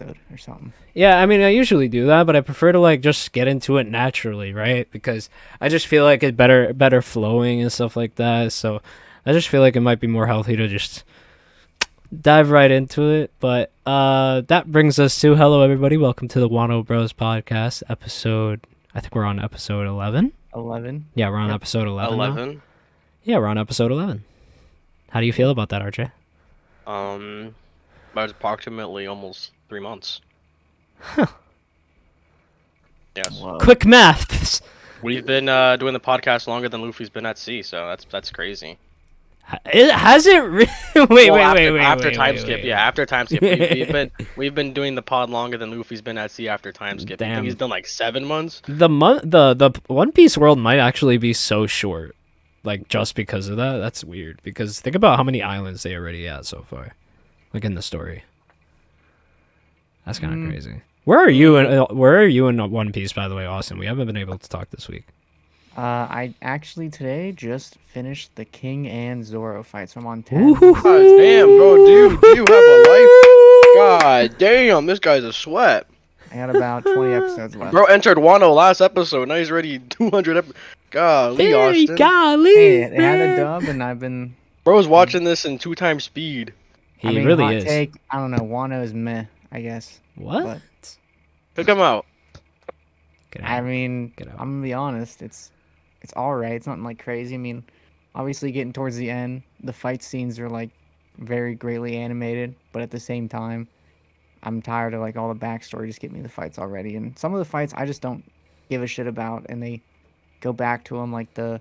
episode or something. Yeah, I mean, I usually do that, but I prefer to like just get into it naturally, right? Because I just feel like it's better flowing and stuff like that. So I just feel like it might be more healthy to just dive right into it. But that brings us to hello everybody, welcome to the Wano Bros Podcast episode. I think we're on episode 11. 11. Yeah, we're on Yep. episode 11 now. 11. Yeah, we're on episode 11. How do you feel about that, RJ? About approximately almost 3 months. Huh. Yes. Whoa. Quick maths. We've been doing the podcast longer than Luffy's been at sea, so that's crazy. It hasn't wait, After time skip, yeah, after time skip, we've been doing the pod longer than Luffy's been at sea after time skip. I Damn. think he's done like 7 months. The One Piece world might actually be so short, like just because of that. That's weird. Because think about how many islands they already at so far, like in the story. That's kind of crazy. Where are you in One Piece, by the way, Austin? We haven't been able to talk this week. I actually today just finished the King and Zoro fight, so I'm on 10. God damn, bro, do you have a life? God damn, this guy's a sweat. I got about 20 episodes left. Bro entered Wano last episode, now he's already 200 Golly, Austin. Golly, Hey, it had a dub, and I've been. Bro's watching this in 2 times speed. He I mean, really hot is. Take, I don't know. Wano is meh, I guess. What? But, Pick him out. Get I out. mean, Get out. I'm gonna be honest. It's all right. It's nothing like crazy. I mean, obviously getting towards the end, the fight scenes are like very greatly animated, but at the same time, I'm tired of like all the backstory. Just get me the fights already. And some of the fights I just don't give a shit about, and they go back to them like the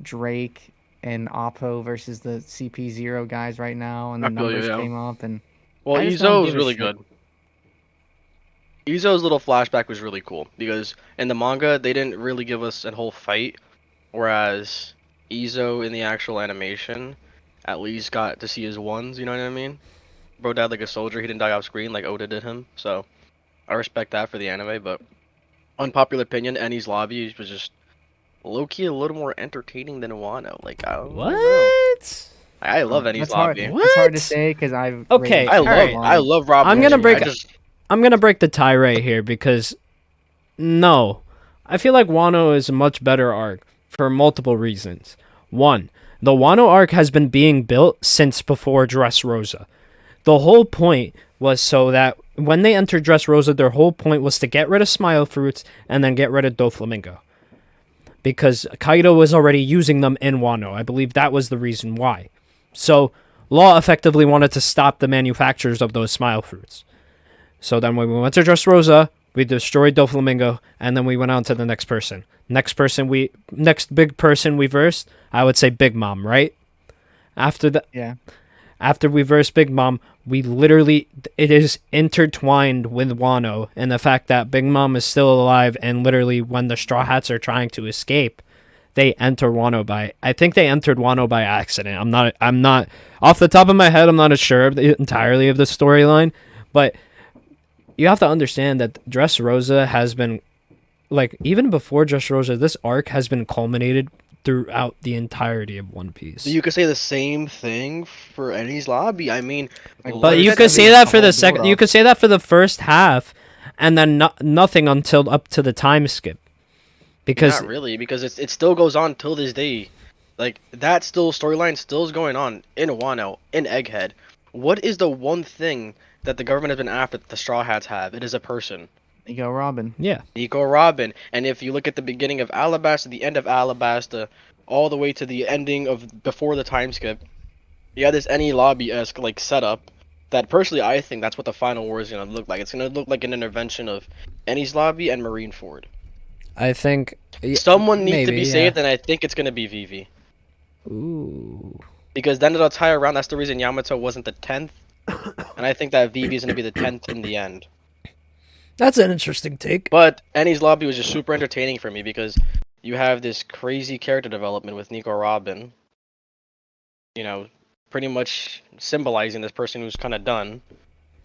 Drake and Oppo versus the CP0 guys right now, and the I feel you, numbers yeah. came up, and Well, I just don't Izo's give a really shit. good. Izo's little flashback was really cool because in the manga they didn't really give us a whole fight, whereas Izo in the actual animation at least got to see his ones. You know what I mean? Bro died like a soldier. He didn't die off screen like Oda did him. So I respect that for the anime. But unpopular opinion, Eni's lobby was just low key a little more entertaining than Wano. Like I don't know. What? I love Eni's That's hard. lobby. What? It's hard to say because I've. Okay, rated I it love alright. I love Rob. I'm gonna Morgan. break- I just I'm gonna break the tie right here because no, I feel like Wano is a much better arc for multiple reasons. One, the Wano arc has been being built since before Dressrosa. The whole point was so that when they entered Dressrosa, their whole point was to get rid of Smile Fruits and then get rid of Doflamingo. Because Kaido was already using them in Wano. I believe that was the reason why. So, Law effectively wanted to stop the manufacturers of those Smile Fruits. So then when we went to Dressrosa, we destroyed Doflamingo, and then we went on to the next person. Next big person we versed, I would say Big Mom, right? Yeah. After we versed Big Mom, it is intertwined with Wano, and the fact that Big Mom is still alive, and literally when the Straw Hats are trying to escape, I think they entered Wano by accident. I'm not, off the top of my head, I'm not as sure entirely of the storyline, but you have to understand that Dressrosa has been, like, even before Dressrosa, this arc has been culminated throughout the entirety of One Piece. You could say the same thing for Eni's lobby. I mean, But you could say that for the second. You could say that for the first half, and then nothing until up to the time skip. Because not really, because it still goes on till this day. Like that storyline still is going on in Wano, in Egghead. What is the one thing that the government has been after that the Straw Hats have? It is a person. Nico Robin. yeah, Nico Robin. And if you look at the beginning of Alabasta, the end of Alabasta, all the way to the ending of before the time skip, you have this Eni lobby-esque like setup that personally I think that's what the final war is gonna look like. It's gonna look like an intervention of Eni's lobby and Marineford. I think Someone needs to maybe, be saved, and I think it's gonna be Vivi. Ooh. Because then it'll tie around. That's the reason Yamato wasn't the 10th. And I think that Vivi is going to be the 10th in the end. That's an interesting take. But Eni's lobby was just super entertaining for me because you have this crazy character development with Nico Robin. You know, pretty much symbolizing this person who's kind of done.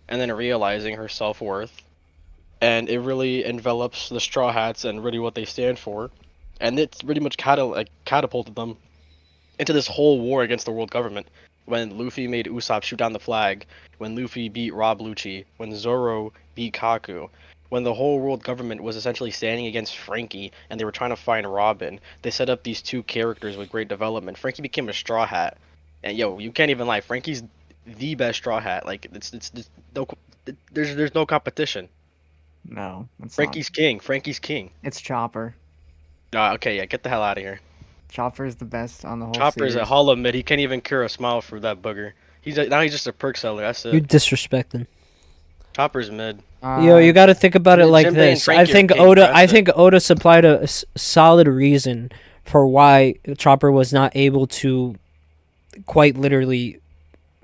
And then realizing her self-worth. And it really envelops the Straw Hats and really what they stand for. And it's pretty much catapulted them into this whole war against the world government. when Luffy made Usopp shoot down the flag, when Luffy beat Rob Lucci, when Zoro beat Kaku, when the whole world government was essentially standing against Frankie and they were trying to find Robin. They set up these two characters with great development. Frankie became a Straw Hat, and yo, you can't even lie. Frankie's the best Straw Hat. Like it's no, there's no competition. No, it's not. Frankie's king. Frankie's king. It's Chopper. Okay, yeah, get the hell out of here. Chopper is the best on the whole Chopper's a series. hollow mid. He can't even cure a smile for that booger. Now he's just a perk seller. That's You it. disrespecting. Chopper's mid. Yo, you got to think about it like Jinbei and this. I Frankie are think king, Oda. that's I it. think Oda supplied a solid reason for why Chopper was not able to quite literally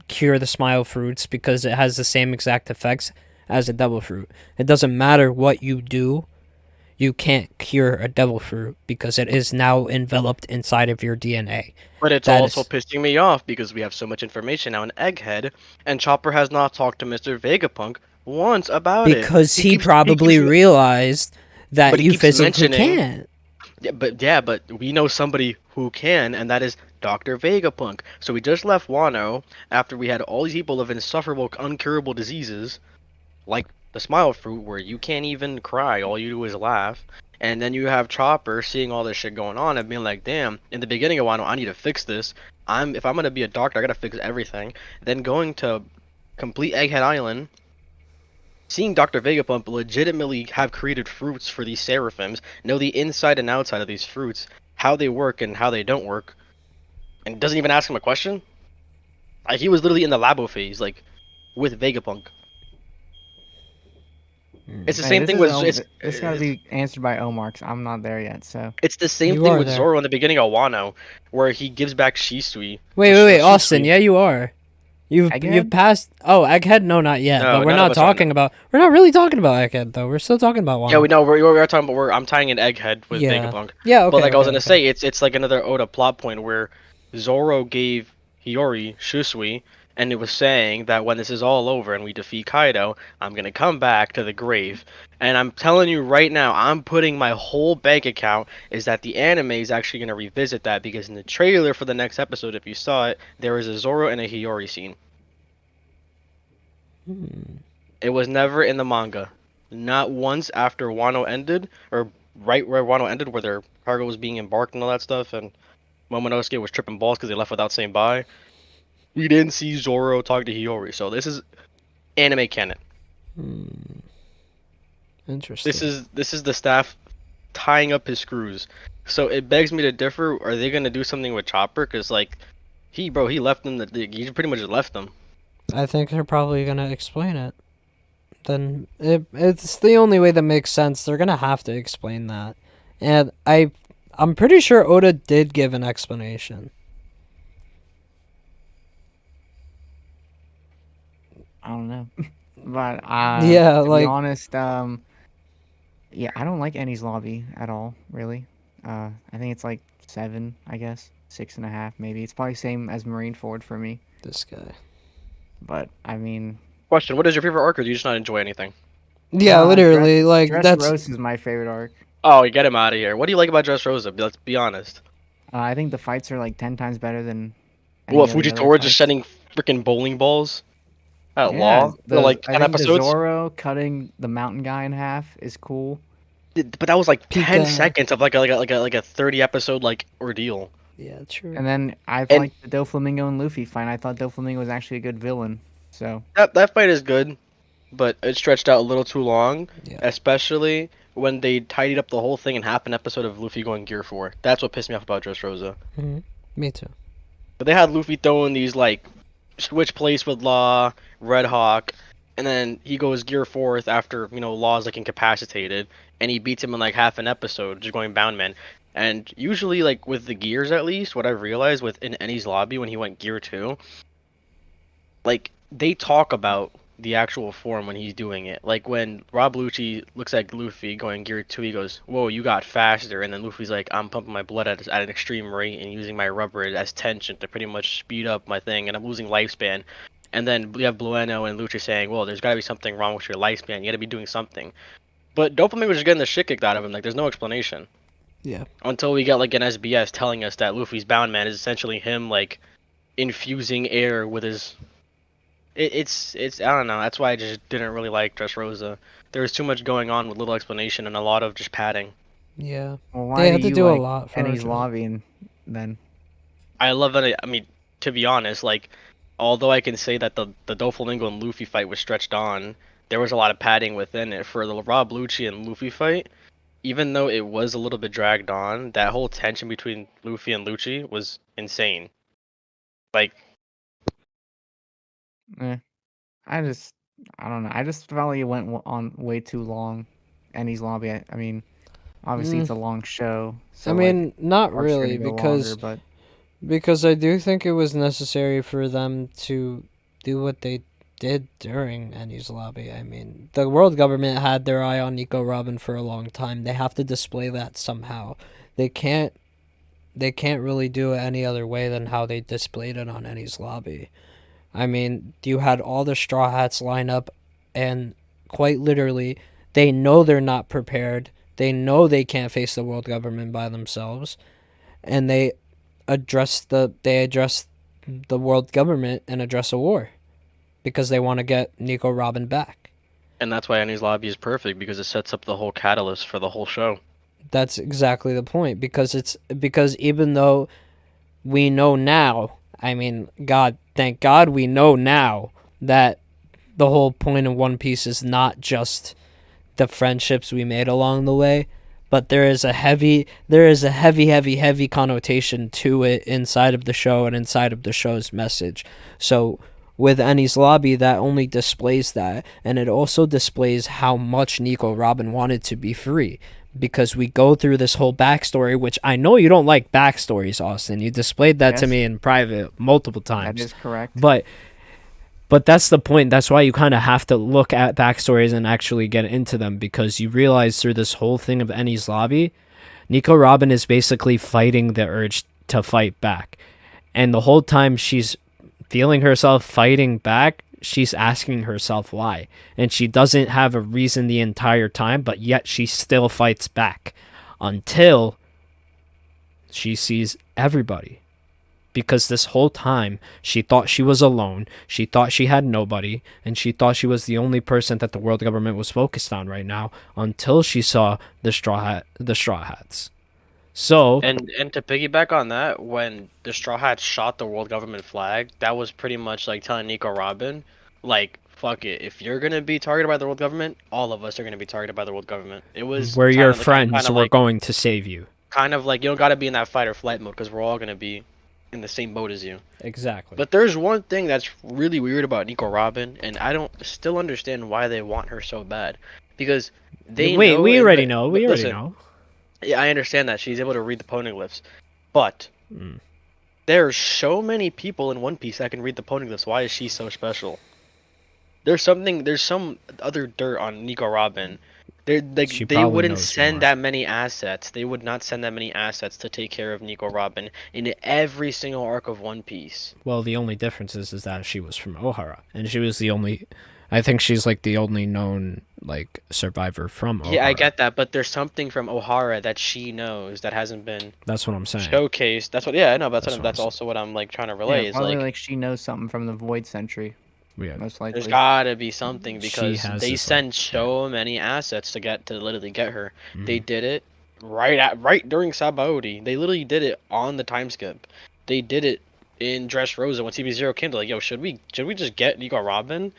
cure the smile fruits because it has the same exact effects as a devil fruit. It doesn't matter what you do, you can't cure a devil fruit because it is now enveloped inside of your DNA. But it's That also is- pissing me off because we have so much information now in Egghead, and Chopper has not talked to Mr. Vegapunk once about it. Because he keeps- probably keeps- realized that But he you keeps physically mentioning- can't. but we know somebody who can, and that is Dr. Vegapunk. So we just left Wano after we had all these people with insufferable, uncurable diseases, like the smile fruit, where you can't even cry, all you do is laugh. And then you have Chopper seeing all this shit going on and being like, "Damn! In the beginning of Wano, I need to fix this. If I'm gonna be a doctor, I gotta fix everything." Then going to complete Egghead Island, seeing Dr. Vegapunk legitimately have created fruits for these seraphims, know the inside and outside of these fruits, how they work and how they don't work, and doesn't even ask him a question. Like, he was literally in the labo phase, like with Vegapunk. It's the Hey, same this thing is with this got to be answered by Omar 'cause I'm not there yet. So it's the same You thing are with there. Zoro in the beginning of Wano, where he gives back Shisui. Wait, Shisui. Austin. Yeah, you are. You've Egghead? passed. Oh, Egghead. No, not yet. No, but we're none of not us are talking about. We're not really talking about Egghead though. We're still talking about Wano. Yeah, we know we're talking about. I'm tying in Egghead with Yeah. Vegapunk. Yeah. Okay. But like I was okay, gonna okay. say, it's like another Oda plot point where Zoro gave Hiyori Shusui, and it was saying that when this is all over and we defeat Kaido, I'm gonna come back to the grave. And I'm telling you right now, I'm putting my whole bank account is that the anime is actually gonna revisit that because in the trailer for the next episode, if you saw it, there is a Zoro and a Hiyori scene. It was never in the manga. Not once after Wano ended, or right where Wano ended, where their cargo was being embarked and all that stuff, and Momonosuke was tripping balls because they left without saying bye. We didn't see Zoro talk to Hiyori, so this is anime canon. Interesting. This is the staff tying up his screws. So it begs me to differ. Are they gonna do something with Chopper? Cause like he left them. He pretty much just left them. I think they're probably gonna explain it. Then it's the only way that makes sense. They're gonna have to explain that, and I'm pretty sure Oda did give an explanation. I don't know, but Yeah, to like- be honest, yeah, I don't like Ennie's Lobby at all. Really, I think it's like 7, I guess 6.5 maybe. It's probably same as Marineford for me. This guy. But I mean, Question: what is your favorite arc, or do you just not enjoy anything? Yeah, literally, like Dress that's. Roast is my favorite arc. Oh, you get him out of here. What do you like about Dressrosa? Let's be honest. I think the fights are like 10 times better than any What, of the other Fujitora just fights. shedding freaking bowling balls at Yeah, law for like I 10 think episodes? the Zoro cutting the mountain guy in half is cool. But that was like 10 Pika. seconds of like a 30 episode like ordeal. Yeah, true. And then I And- liked the Doflamingo and Luffy fight. I thought Doflamingo was actually a good villain. So That fight is good, but it stretched out a little too long, Yeah. especially when they tidied up the whole thing in half an episode of Luffy going Gear 4. That's what pissed me off about Dressrosa. Me too. But they had Luffy throwing these like switch place with Law, Red Hawk, and then he goes Gear 4th after, Law's like incapacitated, and he beats him in like half an episode, just going Boundman. And usually, like with the gears at least, what I've realized within Ennie's lobby when he went Gear 2, like they talk about the actual form when he's doing it. Like when Rob Lucci looks at Luffy going Gear 2, he goes, "Whoa, you got faster," and then Luffy's like, "I'm pumping my blood at an extreme rate and using my rubber as tension to pretty much speed up my thing, and I'm losing lifespan." And then we have Blueno and Lucci saying, "Well, there's got to be something wrong with your lifespan. You got to be doing something." But Dopamine was just getting the shit kicked out of him. Like there's no explanation. Yeah. Until we get like an SBS telling us that Luffy's Bound Man is essentially him like infusing air with his. It's I don't know. That's why I just didn't really like Dressrosa. There was too much going on with little explanation and a lot of just padding. Yeah. Well, They why do had to you do a like lot for Ennie's Dress. lobby and then? I love it. I mean, to be honest, like, although I can say that the Doflamingo and Luffy fight was stretched on, there was a lot of padding within it for the Rob Lucci and Luffy fight. Even though it was a little bit dragged on, that whole tension between Luffy and Lucci was insane. Like, Eh, I just I don't know. I just felt like it went on way too long. Ennie's lobby. I mean, obviously it's Mm, a long show, I so like mean, not arcs are gonna really, go longer. But because I do think it was necessary for them to do what they did during Ennie's lobby. I mean, the world government had their eye on Nico Robin for a long time. They have to display that somehow. They can't. They can't really do it any other way than how they displayed it on Ennie's lobby. I mean, you had all the Straw Hats line up, and quite literally, they know they're not prepared. They know they can't face the world government by themselves, and they address the world government and address a war because they want to get Nico Robin back. and that's why Annie's lobby is perfect because it sets up the whole catalyst for the whole show. That's exactly the point because even though we know now, I mean, thank God we know now that the whole point of One Piece is not just the friendships we made along the way, but there is a heavy connotation to it inside of the show and inside of the show's message. So with Ennie's lobby, that only displays that, and it also displays how much Nico Robin wanted to be free. Because we go through this whole backstory, which I know you don't like backstories, Austin. You displayed that to yes, me in private multiple that times. is correct. But that's the point. That's why you kind of have to look at backstories and actually get into them because you realize through this whole thing of Ennie's lobby, Nico Robin is basically fighting the urge to fight back. And the whole time she's feeling herself fighting back, she's asking herself why. And she doesn't have a reason the entire time, but yet she still fights back until she sees everybody. Because this whole time she thought she was alone, she thought she had nobody, and she thought she was the only person that the world government was focused on right now until she saw the straw hats. So And to piggyback on that, when the Straw Hats shot the world government flag, that was pretty much like telling Nico Robin, like, fuck it, if you're gonna be targeted by the world government, all of us are gonna be targeted by the world government. It was we're kind your of like friends, we're going to save you. kind of like you don't gotta be in that fight or flight mode because we're all gonna be in the same boat as you. Exactly. But there's one thing that's really weird about Nico Robin, and I don't still understand why they want her so bad, because they Wait, know. we in already the- know. li- We already listen, know. yeah, I understand that she's able to read the poneglyphs, but Mm. there's so many people in One Piece that can read the poneglyphs. Why is she so special? There's some other dirt on Nico Robin. She They probably wouldn't knows send more. that many assets. They would not send that many assets to take care of Nico Robin in every single arc of One Piece. Well, the only difference is that she was from Ohara, and she was the only. I think she's like the only known like survivor from Ohara. Yeah, I get that, but there's something from O'Hara that she knows that hasn't been That's what I'm saying. showcased. That's what. Yeah, I know. That's That's what. what I'm That's saying. also what I'm like trying to Yeah, relay. Is probably like like she knows something from the Void Sentry, Yeah. most there's likely. gotta be something She because has they this, send like, so many assets to literally get her. They Mhm. did it right during Sabaody. They literally did it on the time skip. They did it in Dressrosa when CB0 came to like, yo, should we just get Nico Robin?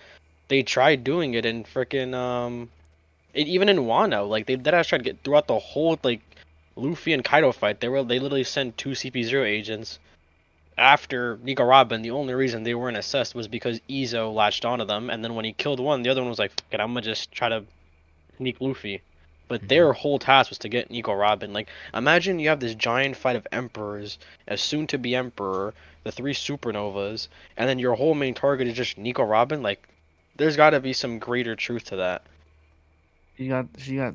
They tried doing it in freaking even in Wano, like they that I tried to get throughout the whole like Luffy and Kaido fight. They literally sent two CP0 agents after Nico Robin. The only reason they weren't assessed was because Izo latched onto them, and then when he killed one, the other one was like, "Fuck it, I'm gonna just try to sneak Luffy." But their whole task was to get Nico Robin. Like, imagine you have this giant fight of emperors, a soon-to-be emperor, the three supernovas, and then your whole main target is just Nico Robin. Like, there's got to be some greater truth to that. She got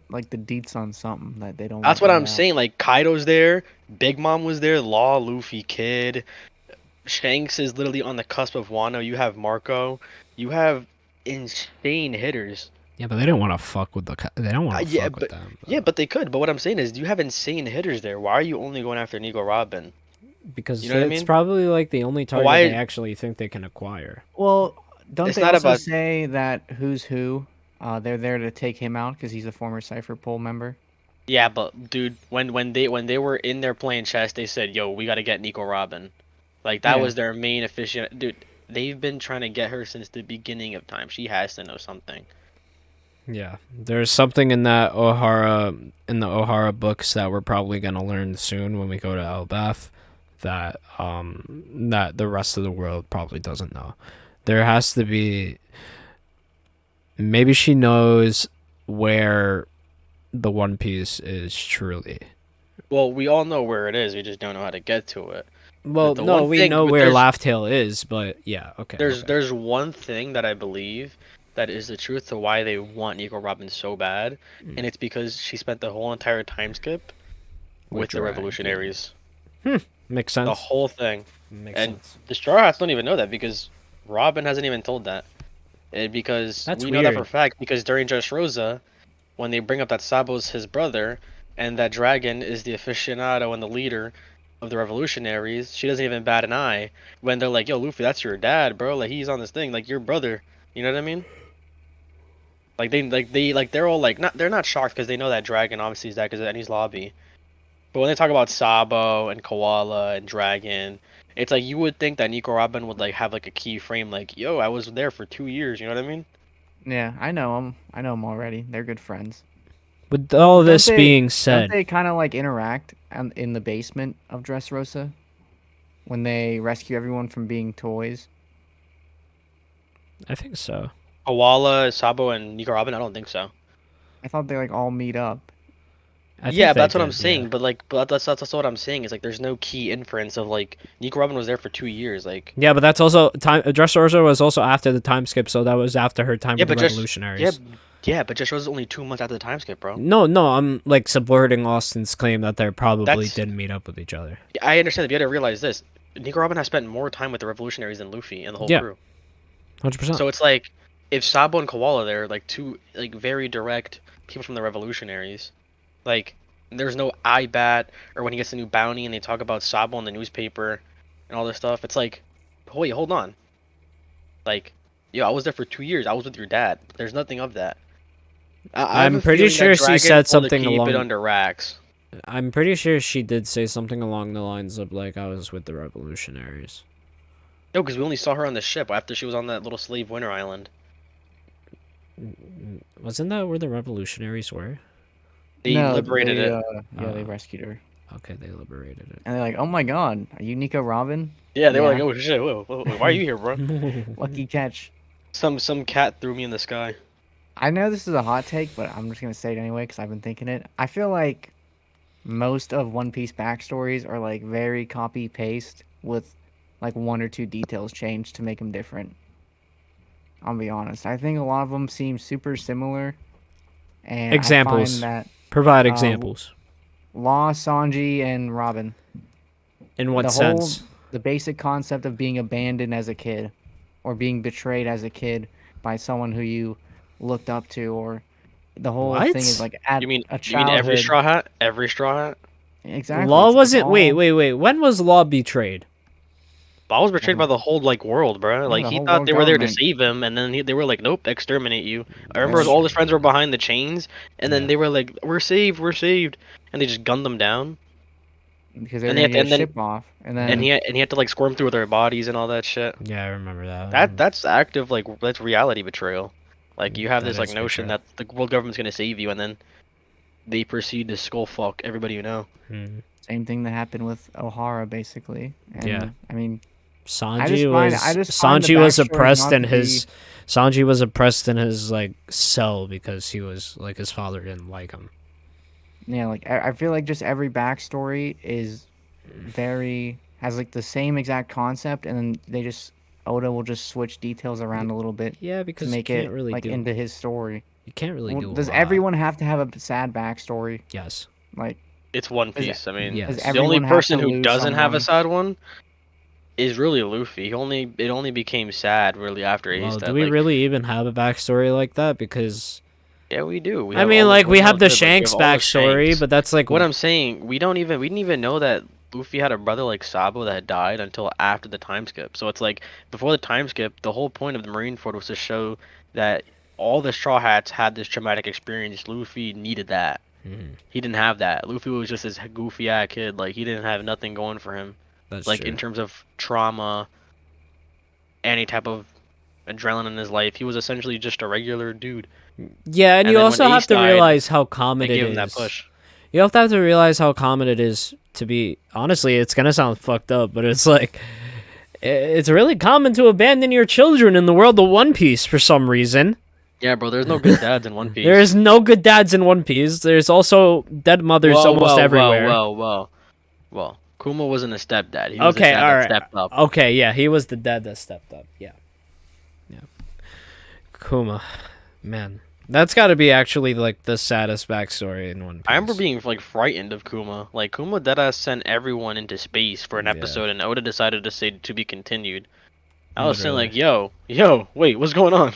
like the deets on something that they don't That's want what let I'm out. saying. Like, Kaido's there, Big Mom was there, Law, Luffy, Kid, Shanks is literally on the cusp of Wano. You have Marco. You have insane hitters. Yeah, but they don't want to fuck with they don't want to Yeah, fuck with them. but they could. But what I'm saying is, you have insane hitters there. Why are you only going after Nico Robin? because You know what I it's mean? probably like the only target Why? they actually think they can acquire. Well, don't It's they not also about. say that who's who? They're there to take him out because he's a former Cypher Pool member. Yeah, but dude, when they were in there playing chess, they said, "Yo, we got to get Nico Robin." Like that Yeah, was their main efficient. Dude, they've been trying to get her since the beginning of time. She has to know something. Yeah, there's something in that the O'Hara books that we're probably gonna learn soon when we go to Elbath that the rest of the world probably doesn't know. There has to be maybe she knows where the One Piece is truly. Well, we all know where it is. We just don't know how to get to it. Well, The no, one we thing, know but where Laugh Tale is, but yeah, okay, there's okay. there's one thing that I believe that is the truth to why they want Nico Robin so bad, and it's because she spent the whole entire time skip With with the Dragon. revolutionaries. Makes The sense. whole thing. Makes And sense. the Straw Hats don't even know that because Robin hasn't even told that. And because That's we know that for a weird. fact because during Dressrosa, when they bring up that Sabo's his brother, and that Dragon is the aficionado and the leader of the revolutionaries, she doesn't even bat an eye when they're like, "Yo, Luffy, that's your dad, bro. Like he's on this thing, like your brother." You know what I mean? They're all like not they're not shocked because they know that Dragon obviously is that because of Enies lobby. But when they talk about Sabo and Koala and Dragon, it's like you would think that Nico Robin would like have like a key frame like, "Yo, I was there for 2 years." You know what I mean? yeah, I know him. I know him already. They're good friends. With all Don't this they? being Don't said, they kind of like interact in the basement of Dressrosa when they rescue everyone from being toys? I think so. Koala, Sabo, and Nico Robin, I don't think so. I thought they like all meet up. I think Yeah, but they that's what I'm did, yeah. saying. But that's what I'm saying is like there's no key inference of like Nico Robin was there for 2 years. Like Yeah, but that's also time. Dressrosa was also after the time skip, so that was after her time yeah, with the but just yeah, revolutionaries. yeah, but just was only 2 months after the time skip, bro. No, no, I'm like subverting Austin's claim that they probably That's didn't meet up with each other. I understand. But you got to realize this: Nico Robin has spent more time with the revolutionaries than Luffy and the whole Yeah, crew. 100%. So it's like if Sabo and Koala they're like two like very direct people from the revolutionaries. Like there's no I bat or when he gets a new bounty and they talk about Sabo in the newspaper and all this stuff. It's like, wait, hold on. Like, yo, I was there for 2 years. I was with your dad. There's nothing of that. I have I'm a pretty feeling that sure she Dragon said told to something keep it along. under wraps. I'm pretty sure she did say something along the lines of like I was with the revolutionaries. No, because we only saw her on the ship after she was on that little slave winter island. Wasn't that where the revolutionaries were? They No, liberated they it. yeah, they Uh, rescued her. okay, they liberated it. And they're like, "Oh my God, are you Nico Robin?" Yeah, they were like, Yeah, oh shit, why are you here, bro? lucky catch. Some cat threw me in the sky. I know this is a hot take, but I'm just gonna say it anyway because I've been thinking it. I feel like most of One Piece backstories are like very copy paste with like one or two details changed to make them different. I'll be honest. I think a lot of them seem super similar, and I find Examples. that Provide uh, examples. Law, Sanji, and Robin, In what the whole sense? the basic concept of being abandoned as a kid, or being betrayed as a kid by someone who you looked up to, or the whole thing is What? like at You mean a you mean every childhood. straw hat? Every straw hat? Exactly. Law It's wasn't. Wait, all wait, wait. When was Law betrayed? But I was betrayed by when the whole like world, bro. yeah, Like the he whole thought world they were there to government. save him, and then they were like, "Nope, exterminate you." I remember That's Yeah, all his friends were true. behind the chains, and then Yeah. they were like, we're saved," and they just gunned them down. because they were And they gonna had to, get a and then ship off, and and then he had to like squirm through their bodies and all that shit. Yeah, I remember that. That's active like that's reality betrayal. Like you have That this like is notion betrayal. that the world government's gonna save you, and then they proceed to skull fuck everybody you know. Hmm. same thing that happened with O'Hara basically. Yeah. And I mean, I just find the Sanji was backstories oppressed not in to be. his Sanji was oppressed in his like cell because he was like his father didn't like him. Yeah, like I feel like just every backstory is very has like the same exact concept, and then they just Oda will just switch details around a little bit Yeah, to because make it like into his story. you can't really Well, do a does lot. everyone have to have a sad backstory? Yes. Like, It's One does Piece. I mean, does Yes. the only everyone have to person who lose doesn't have a someone? sad one is really Luffy. It only became sad really after Ace Well, do died. we Like, really even have a backstory like that? Because yeah, we do. We I have mean, all the like we no, have the dude, like we have Shanks all the backstory, Shanks. but that's like What I'm saying, we didn't even know that Luffy had a brother like Sabo that had died until after the time skip. So it's like before the time skip, the whole point of the Marineford was to show that all the Straw Hats had this traumatic experience. Luffy needed that. He didn't have that. Luffy was just this goofy ass kid. Like he didn't have nothing going for him. That's Like true. in terms of trauma, any type of adrenaline in his life, he was essentially just a regular dude. Yeah, and And you then when also have Ace to died, realize how common They it gave him that is. push. You have to realize how common it is to be. Honestly, it's gonna sound fucked up, but it's like it's really common to abandon your children in the world of One Piece for some reason. Yeah, bro. There's no good dads in One Piece. There is no good dads in One Piece. There's also dead mothers almost everywhere. Well. Kuma wasn't a stepdad. He was a Okay, dad all that right. stepped up. Okay, yeah, he was the dad that stepped up. Yeah. Kuma, man, that's got to be actually like the saddest backstory in One Piece. I remember being like frightened of Kuma. Like Kuma deadass sent everyone into space for an Yeah. episode, and Oda decided to say to be continued. I was saying Literally. like, yo, wait, what's going on?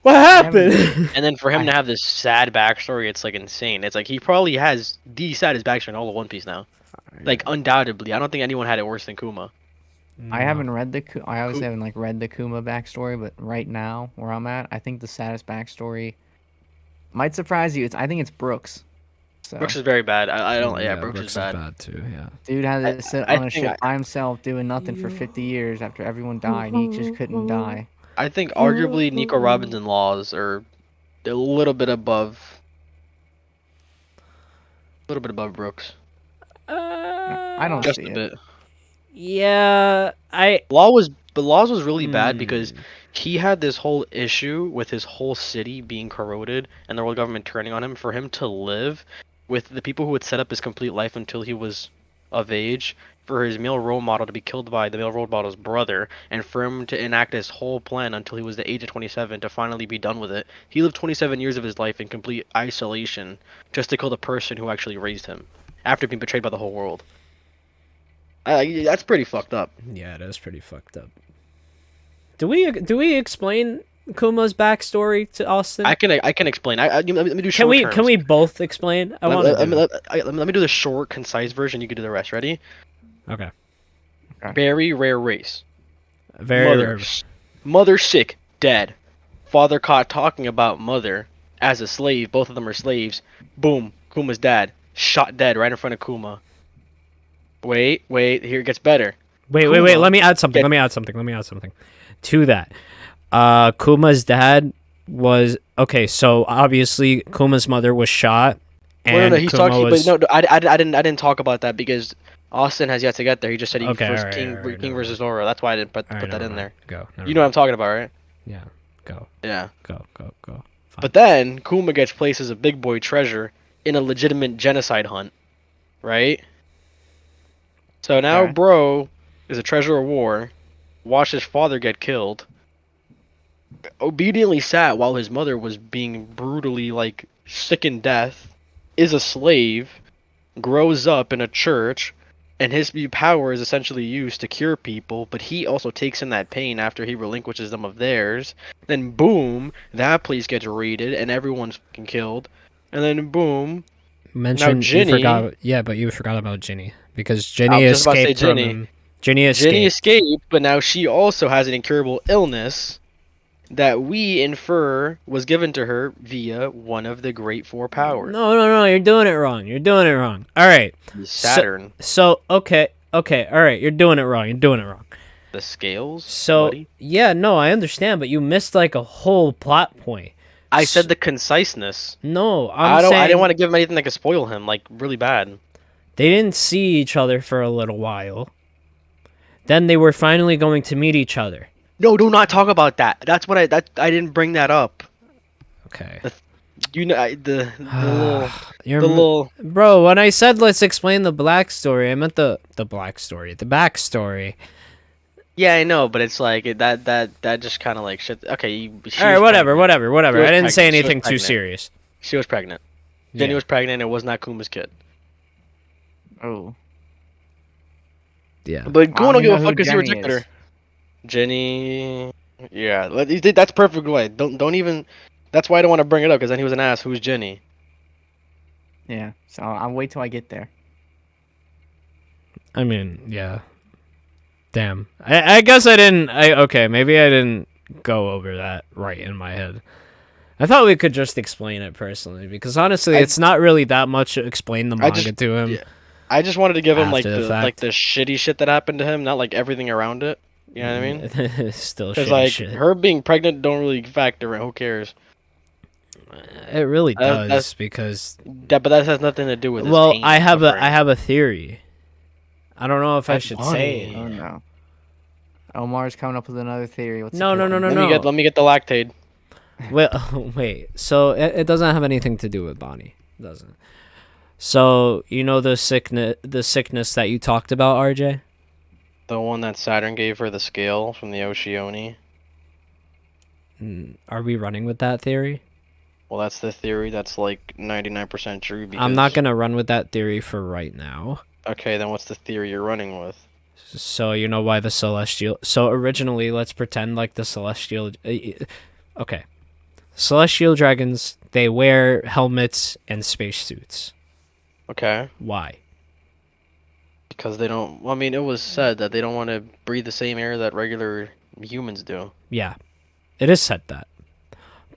What happened? And then for him I- to have this sad backstory, it's like insane. It's like he probably has the saddest backstory in all of One Piece now. Like undoubtedly, I don't think anyone had it worse than Kuma. I haven't read I obviously haven't like read the Kuma backstory, but right now where I'm at, I think the saddest backstory might surprise you. I think it's Brooks. So Brooks is very bad. I don't. Yeah, Brooks, is bad. too. Yeah. dude had to sit I on a think ship by himself doing nothing for 50 years after everyone died. He just couldn't die. I think arguably Nico Robinson laws are a little bit above Brooks. I don't Just see a it. bit. Yeah, Laws was really bad because Hmm. he had this whole issue with his whole city being corroded and the world government turning on him for him to live with the people who would set up his complete life until he was of age, for his male role model to be killed by the male role model's brother, and for him to enact his whole plan until he was the age of 27 to finally be done with it. He lived 27 years of his life in complete isolation just to kill the person who actually raised him after being betrayed by the whole world. That's pretty fucked up. Yeah, it is pretty fucked up. Do we explain Kuma's backstory to Austin? I can explain. Let me do Can short we terms. can we both explain? I want to. Let me do the short, concise version. You can do the rest. Ready? Okay. Very rare race. Very Mother, mother sick, dead. Father caught talking about mother as a slave. Both of them are slaves. Boom. Kuma's dad shot dead right in front of Kuma. Wait. Here it gets better. Wait. Kuma Let me add something. get- Let me add something to that. Kuma's dad was okay. So obviously Kuma's mother was shot, and No, he's Kuma talking. was. But no, I didn't talk about that because Austin has yet to get there. He just said he Okay, first alright, King alright, King never versus Zoro. That's why I didn't put All right, that never in mind. there. Go. You know what I'm talking about, right? Yeah. Go. Yeah. Go. Fine. But then Kuma gets placed as a big boy treasure in a legitimate genocide hunt, right? So now Okay. bro is a treasure of war, watched his father get killed, obediently sat while his mother was being brutally like sick in death, is a slave, grows up in a church, and his power is essentially used to cure people, but he also takes in that pain after he relinquishes them of theirs. Then boom, that place gets raided and everyone's fucking killed. And then boom, Mention Ginny- you forgot. Yeah, but you forgot about Ginny because I Ginny was just about to say escaped from Ginny. him. Ginny escaped. Ginny escaped, but now she also has an incurable illness that we infer was given to her via one of the Great Four powers, No. You're doing it wrong. All right. Saturn. So okay. All right. You're doing it wrong. The scales. So buddy. yeah, no, I understand, but you missed like a whole plot point. I said the conciseness. No, I I'm saying didn't want to give him anything that could spoil him, like really bad. they didn't see each other for a little while. Then they were finally going to meet each other. No, do not talk about that. That's what I didn't bring that up. Okay. You know the little You're the little. bro. When I said let's explain the black story, I meant the black story, the backstory. Yeah, I know, but it's like that just kind of like shit. Okay, she All right, was whatever. pregnant. She was I didn't say pregnant. She was anything too pregnant. serious. She was pregnant. Jenny Yeah. was pregnant. It was not Kuma's kid. Oh. Yeah. But I Kuma don't don't give a know fuck who because he Jenny rejected is. her. Jenny. Yeah, that's perfect way. Don't even. That's why I don't want to bring it up because then he was an ass. Who's Jenny? Yeah. So I'll wait till I get there. I mean, yeah. Damn. I guess I didn't. Okay, maybe I didn't go over that right in my head. I thought we could just explain it personally because honestly, it's not really that much to explain the manga to him. Yeah, I just wanted to give him After the fact. the shitty shit that happened to him, not like everything around it. You know what I mean? Still Because shitty like shit. her being pregnant don't really factor in. Who cares? It really does that's- because But that has nothing to do with. His well, pain I and have suffering. a theory. I don't know if I That's should funny. say it. Oh no. Omar's coming up with another theory. What's No, it no, no, cooking? no, Let me get the lactate. Wait, wait. So it doesn't have anything to do with Bonnie. It doesn't. So you know the sickness that you talked about, RJ? The one that Saturn gave her the scale from the Oceani. Are we running with that theory? Well, that's the theory. That's like 99% true. Because... I'm not gonna run with that theory for right now. Okay, then what's the theory you're running with? So you know why the celestial? So originally, let's pretend like the celestial. Okay, celestial dragons. They wear helmets and spacesuits. Okay. Why? Because they don't. Well, I mean, it was said that they don't want to breathe the same air that regular humans do. Yeah, it is said that.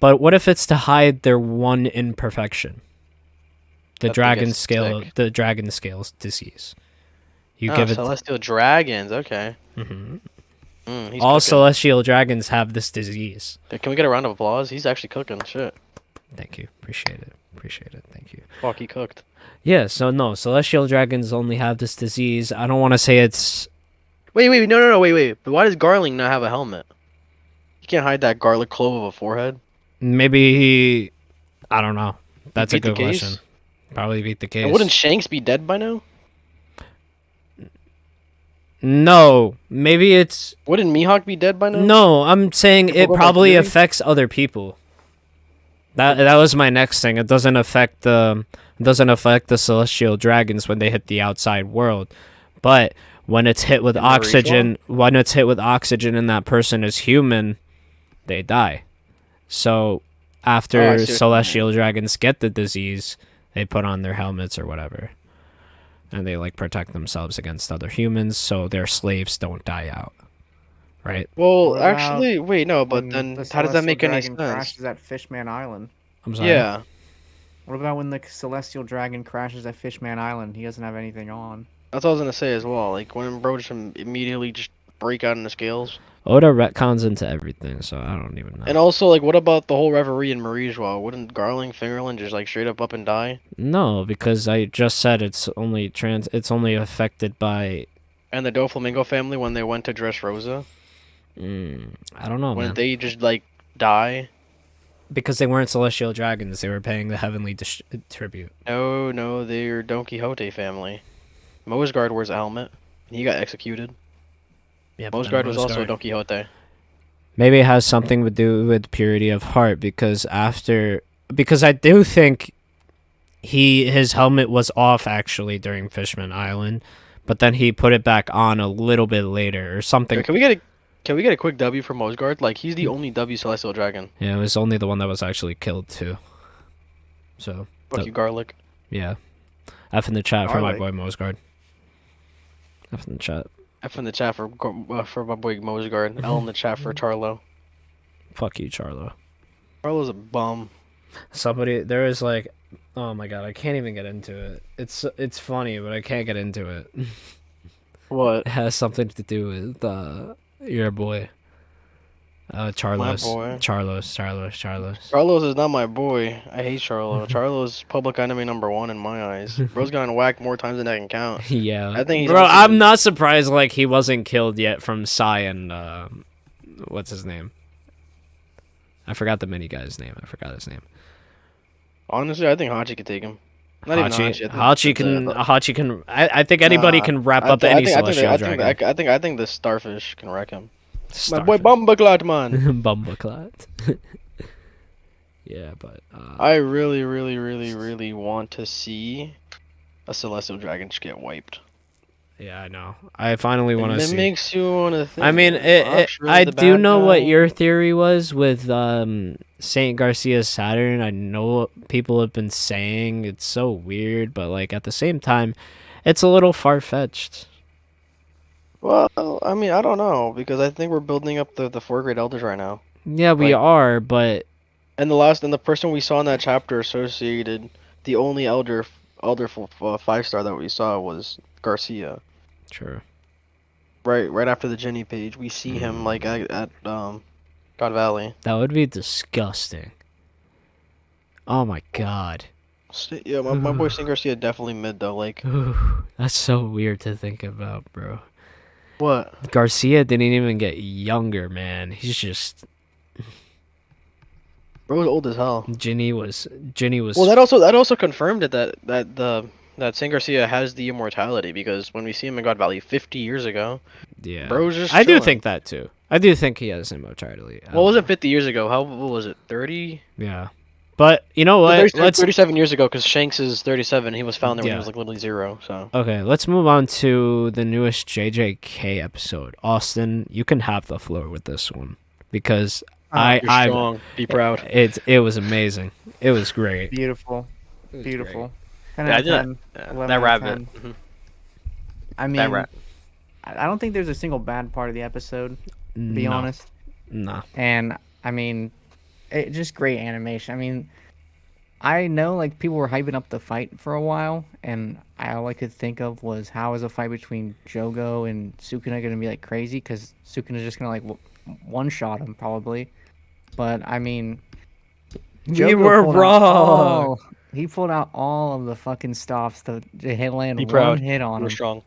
But what if it's to hide their one imperfection? The That they dragon get scale, sick. the dragon scales disease. You Oh, give it. celestial dragons. Okay. Mhm. He's All cooking. celestial dragons have this disease. Can we get a round of applause? He's actually cooking. Shit. Thank you. Appreciate it. Appreciate it. Thank you. Fuck, he cooked. Yeah, so no, celestial dragons only have this disease. I don't want to say it's Wait, no, wait. But why does Garling not have a helmet? You can't hide that garlic clove of a forehead. maybe he I don't know. That's a beat the good case? question. Probably beat the case. And wouldn't Shanks be dead by now? No, maybe it's Wouldn't Mihawk be dead by now? no, I'm saying If it we're going by probably theory? affects other people. That was my next thing. It doesn't affect the celestial dragons when they hit the outside world. But when it's hit with In the oxygen, and that person is human, they die. So Oh, I after see what you mean. celestial dragons get the disease, they put on their helmets or whatever. And they like protect themselves against other humans so their slaves don't die out. Right? Well, What about actually, wait, no, but When then the how does that celestial make any dragon sense? crashes at Fishman Island. I'm sorry. Yeah. What about when the celestial dragon crashes at Fishman Island? He doesn't have anything on. That's what I was gonna say as well. Like, when bro just immediately just break out in the scales. Oda retcons into everything, so I don't even know. And also, like, what about the whole reverie in Marijois? Wouldn't Garling, Fingerling just, like, straight up and die? No, because I just said it's only affected by And the Doflamingo family, when they went to Dressrosa, I don't know, when man. they just, like, die? Because they weren't celestial dragons, they were paying the heavenly tribute. No, they're Don Quixote family. Mosgard wears a helmet. He got executed. Yeah, but then Mosgard was also Don Quixote. Maybe it has something to do with purity of heart because I do think his helmet was off actually during Fishman Island, but then he put it back on a little bit later or something. Can we get a quick W for Mosgard? Like, he's the only W Celestial Dragon. Yeah, it was only the one that was actually killed too. So Fuck you, Garlic. yeah, F in the chat for my Garlic. boy Mosgard. F in the chat. F in the chat for my boy Mosgard. L in the chat for Charlo. Fuck you, Charlo. Charlo's a bum. There is like, oh my god, I can't even get into it. It's funny, but I can't get into it. What? It has something to do with your boy. Charlos. boy? Charlos. Charlos is not my boy. I hate Charlo. Charlo's public enemy #1 in my eyes. Bro's gotten whacked more times than I can count. Yeah. I think he's Bro, also I'm been- not surprised like he wasn't killed yet from Sai and what's his name? I forgot the mini guy's name. Honestly, I think Hachi could take him. Not even Hachi. Hachi can. I think anybody can wrap up any celestial dragon. I think the starfish can wreck him. My Starfish. boy Bumbleclot, man. Bumbleclot. Yeah, but I really want to see a celestial dragon just get wiped. yeah, I know. I finally want to It see. makes you want to think. I mean, I do know what your theory was with Saint Garcia's Saturn. I know what people have been saying. It's so weird, but like at the same time, it's a little far fetched. Well, I mean, I don't know because I think we're building up the four great elders right now. Yeah, we Like, are, but and the person we saw in that chapter associated the only elder for 5 star that we saw was Garcia. sure. Right after the Jenny page, we see him like at God Valley. That would be disgusting. Oh my god. Yeah, my boy Saint Garcia definitely mid though. Like That's so weird to think about, bro. what? Garcia didn't even get younger, man. He's just Bro was old as hell. Ginny was Well, that also confirmed it that Saint Garcia has the immortality because when we see him in God Valley 50 years ago, yeah. bro's just I do chilling. think that too. I do think he has immortality. I What don't was it know. 50 years ago? What was it? 30? Yeah. But you know what? 37 years ago because Shanks is 37. He was found there when he Yeah. was like literally 0. So Okay, let's move on to the newest JJK episode. Austin, you can have the floor with this one because Oh, you're I strong. Be proud. it was amazing. It was great. beautiful, It was great. beautiful. 10 Yeah, out I of did that. 10, Yeah, 11 that out of rabbit. 10. I That mean, rat. I don't think there's a single bad part of the episode, to be No, honest. nah. And I mean, just great animation. I mean, I know like people were hyping up the fight for a while, and all I could think of was how is a fight between Jogo and Sukuna gonna be like crazy? Because Sukuna's just gonna like one shot him probably. But I mean, We Jogo were pulled out wrong. all. He pulled out all of the fucking stops to hit land Be one proud. hit on We're him. strong.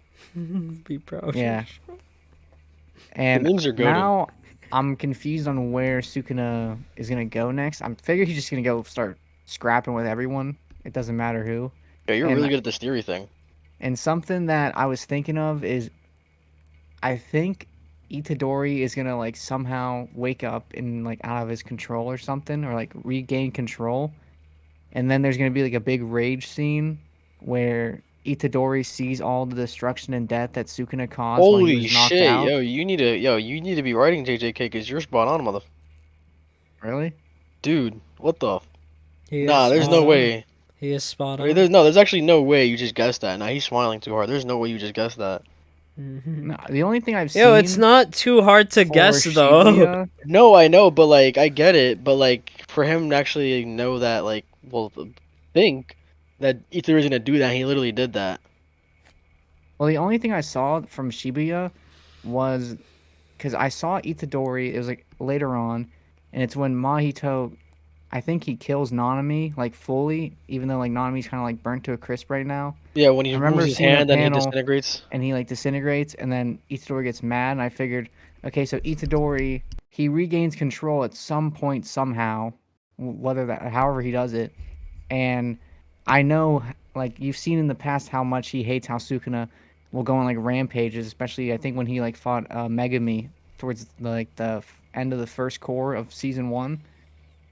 Be proud. Yeah, The and memes are goaded. now I'm confused on where Sukuna is gonna go next. I'm figure he's just gonna go start scrapping with everyone. It doesn't matter who. Yeah, you're And really good at this theory thing. something that I was thinking of is I think Itadori is gonna like somehow wake up and like out of his control or something, or like regain control, and then there's gonna be like a big rage scene where Itadori sees all the destruction and death that Sukuna caused while he Holy was knocked shit, out. you need to be writing JJK because you're spot on, mother. Really? Dude, what the? He is Nah, there's spot no on. way. He is spot Wait, on. there's actually no way you just guessed that. Nah, he's smiling too hard. There's no way you just guessed that. No, the only thing I've Yo, it's seen not too hard to for guess though. Shibuya, No, I know, but like I get it, but like for him to actually know that, like, well, think that Itadori's gonna do that, he literally did that. well, the only thing I saw from Shibuya was because I saw Itadori. It was like later on, and it's when Mahito. I think he kills Nanami like fully, even though like Nanami's kind of like burnt to a crisp right now. Yeah, when he I moves remember his seeing a hand and he panel disintegrates. and he like disintegrates, and then Itadori gets mad, and I figured, okay, so Itadori he regains control at some point somehow, whether that however he does it, and I know like you've seen in the past how much he hates how Sukuna will go on like rampages, especially I think when he like fought Megami towards like the end of the first core of season 1.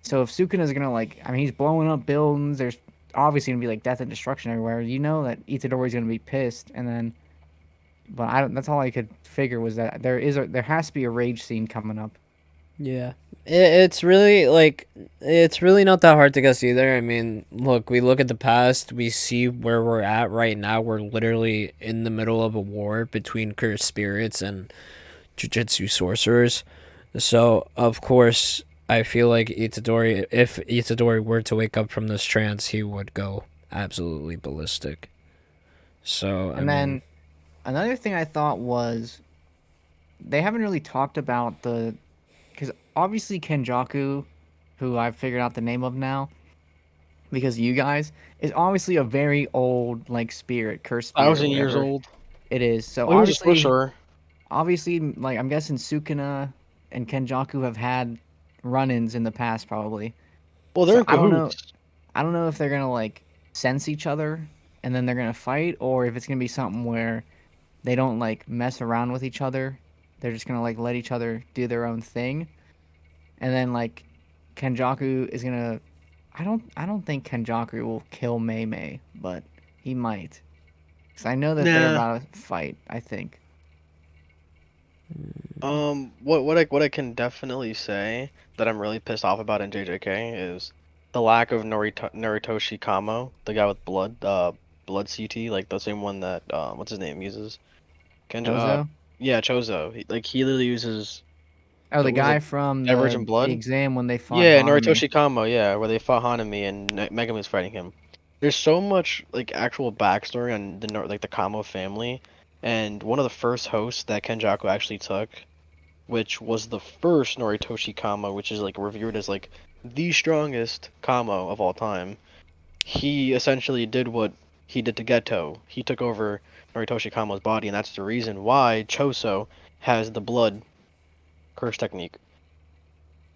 So if Sukuna's gonna like, I mean, he's blowing up buildings. There's obviously gonna be like death and destruction everywhere. You know that Itadori's gonna be pissed, and then, but I don't. That's all I could figure was that there has to be a rage scene coming up. Yeah. It's really like it's really not that hard to guess either. I mean, look, we look at the past, we see where we're at right now. We're literally in the middle of a war between cursed spirits and jujutsu sorcerers. So, of course, I feel like Itadori, if Itadori were to wake up from this trance, he would go absolutely ballistic. So, I And mean, then another thing I thought was they haven't really talked about because obviously Kenjaku, who I've figured out the name of now, because you guys is obviously a very old like spirit, cursed spirit or 1,000 years whatever old. it is. So Oh, he was a sorcerer. obviously, like I'm guessing Sukuna and Kenjaku have had run-ins in the past, probably. Well, they're So in cahoots. I don't know if they're gonna like sense each other and then they're gonna fight, or if it's gonna be something where they don't like mess around with each other. They're just gonna like let each other do their own thing, and then like Kenjaku is gonna. I don't think Kenjaku will kill Mei Mei, but he might. Cause I know that they're Nah. about to fight. I think. What I can definitely say that I'm really pissed off about in JJK is the lack of Noritoshi Kamo, the guy with blood CT, like the same one that what's his name uses. Kenja, Gozo. Yeah, Chozo. He literally uses Oh, the what was it guy from Divergent the Blood? exam when they fought Yeah, Hanami. Noritoshi Kamo. Yeah, where they fought Hanami and Megumi's fighting him. There's so much like actual backstory on the Kamo family, and one of the first hosts that Kenjaku actually took, which was the first Noritoshi Kamo, which is like revered as like the strongest Kamo of all time. He essentially did what he did to Geto. He took over Noritoshi Kamo's body, and that's the reason why Choso has the blood curse technique.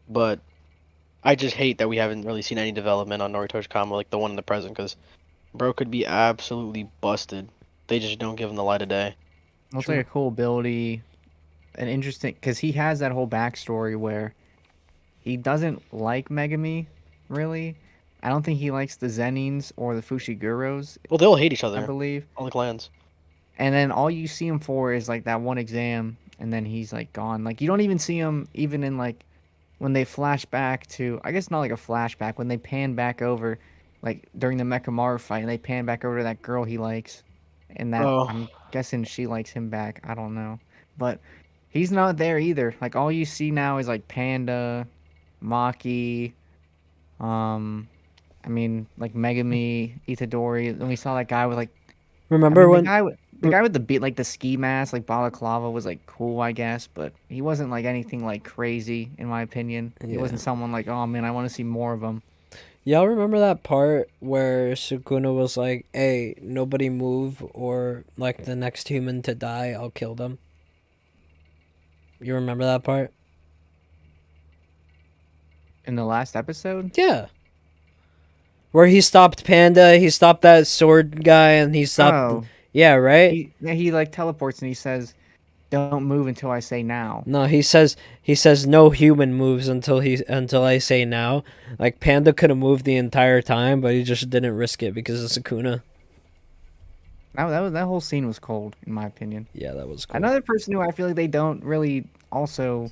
But I just hate that we haven't really seen any development on Noritoshi Kamo like the one in the present, because bro could be absolutely busted. They just don't give him the light of day. Looks like True. a cool ability, an interesting because he has that whole backstory where he doesn't like Megami, really. I don't think he likes the Zenins or the Fushiguros, Well, they'll hate each I other, believe. all the clans. And then all you see him for is like that one exam, and then he's like gone. Like you don't even see him even in like when they flash back to, I guess not like a flashback, when they pan back over, like during the Mechamaru fight, and they pan back over to that girl he likes, and that Oh, I'm guessing she likes him back. I don't know, but he's not there either. Like all you see now is like Panda, Maki, um, I mean like Megami, Itadori. Then we saw that guy with like, I Remember mean when? the guy with the beat like the ski mask like balaclava was like cool, I guess, but he wasn't like anything like crazy in my opinion. He Yeah. wasn't someone like, oh man, I want to see more of him. Y'all remember that part where Sukuna was like, "Hey, nobody move, or like the next human to die, I'll kill them." You remember that part? In the last episode. Yeah. Where he stopped Panda, he stopped that sword guy, and he stopped. Oh, Yeah, right. he like teleports and he says, "Don't move until I say now." No, he says no human moves until I say now. Like Panda could have moved the entire time, but he just didn't risk it because of Sukuna. That whole scene was cold in my opinion. Yeah, that was cool. Another person who I feel like they don't really also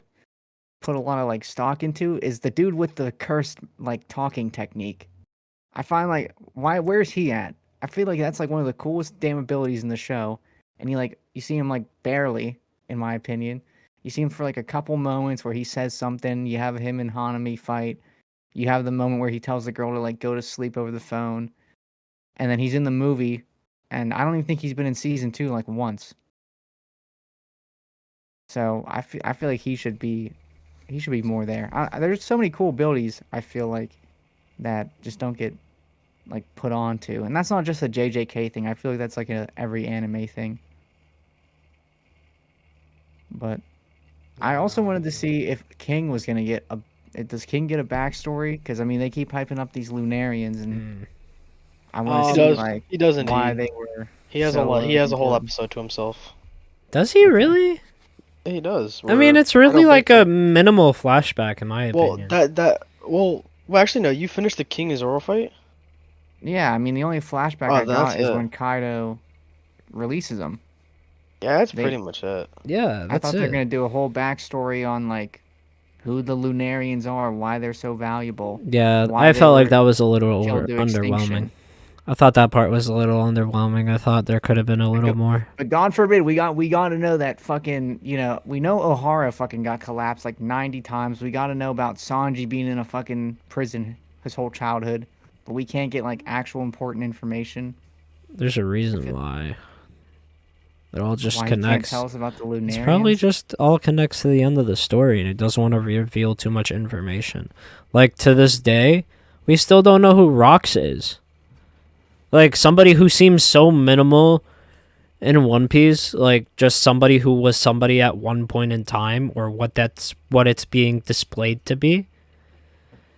put a lot of like stock into is the dude with the cursed like talking technique. I find like where's he at? I feel like that's like one of the coolest damn abilities in the show. And you see him like barely, in my opinion. You see him for like a couple moments where he says something. You have him and Hanami fight. You have the moment where he tells the girl to like go to sleep over the phone. And then he's in the movie, and I don't even think he's been in season 2 like once. So I feel like he should be more there. There's so many cool abilities I feel like that just don't get like put on to, and that's not just a JJK thing. I feel like that's like a every anime thing. But I also wanted to see if King was gonna get a. Does King get a backstory? Because I mean, they keep hyping up these Lunarians, and Mm. I want to he see Um, does. like He does why indeed. they were He has a so lot. He has a whole good. episode to himself. does he Okay. really? Yeah, he does. I mean, Where it's I really don't think like so. a minimal flashback, in my Well, opinion. actually no. You finished the King and Zoro fight. Yeah, I mean, the only flashback Oh, I that's got is it. when Kaido releases them. Yeah, that's They, pretty much it. Yeah, I that's thought they're it. gonna do a whole backstory on like who the Lunarians are, why they're so valuable, Yeah, why I they felt like were that was a little killed to underwhelming. extinction. I thought that part was a little underwhelming. I thought there could have been a But little more. but God forbid we got to know that fucking we know O'Hara fucking got collapsed like 90 times. We got to know about Sanji being in a fucking prison his whole childhood, but we can't get like actual important information. There's a I reason feel why. It all just why he can't tell connects. us about the It's probably Lunarians. just all connects to the end of the story, and it doesn't want to reveal too much information. Like, to this day, we still don't know who Rox is. Like, somebody who seems so minimal in One Piece, like just somebody who was somebody at one point in time, or what it's being displayed to be.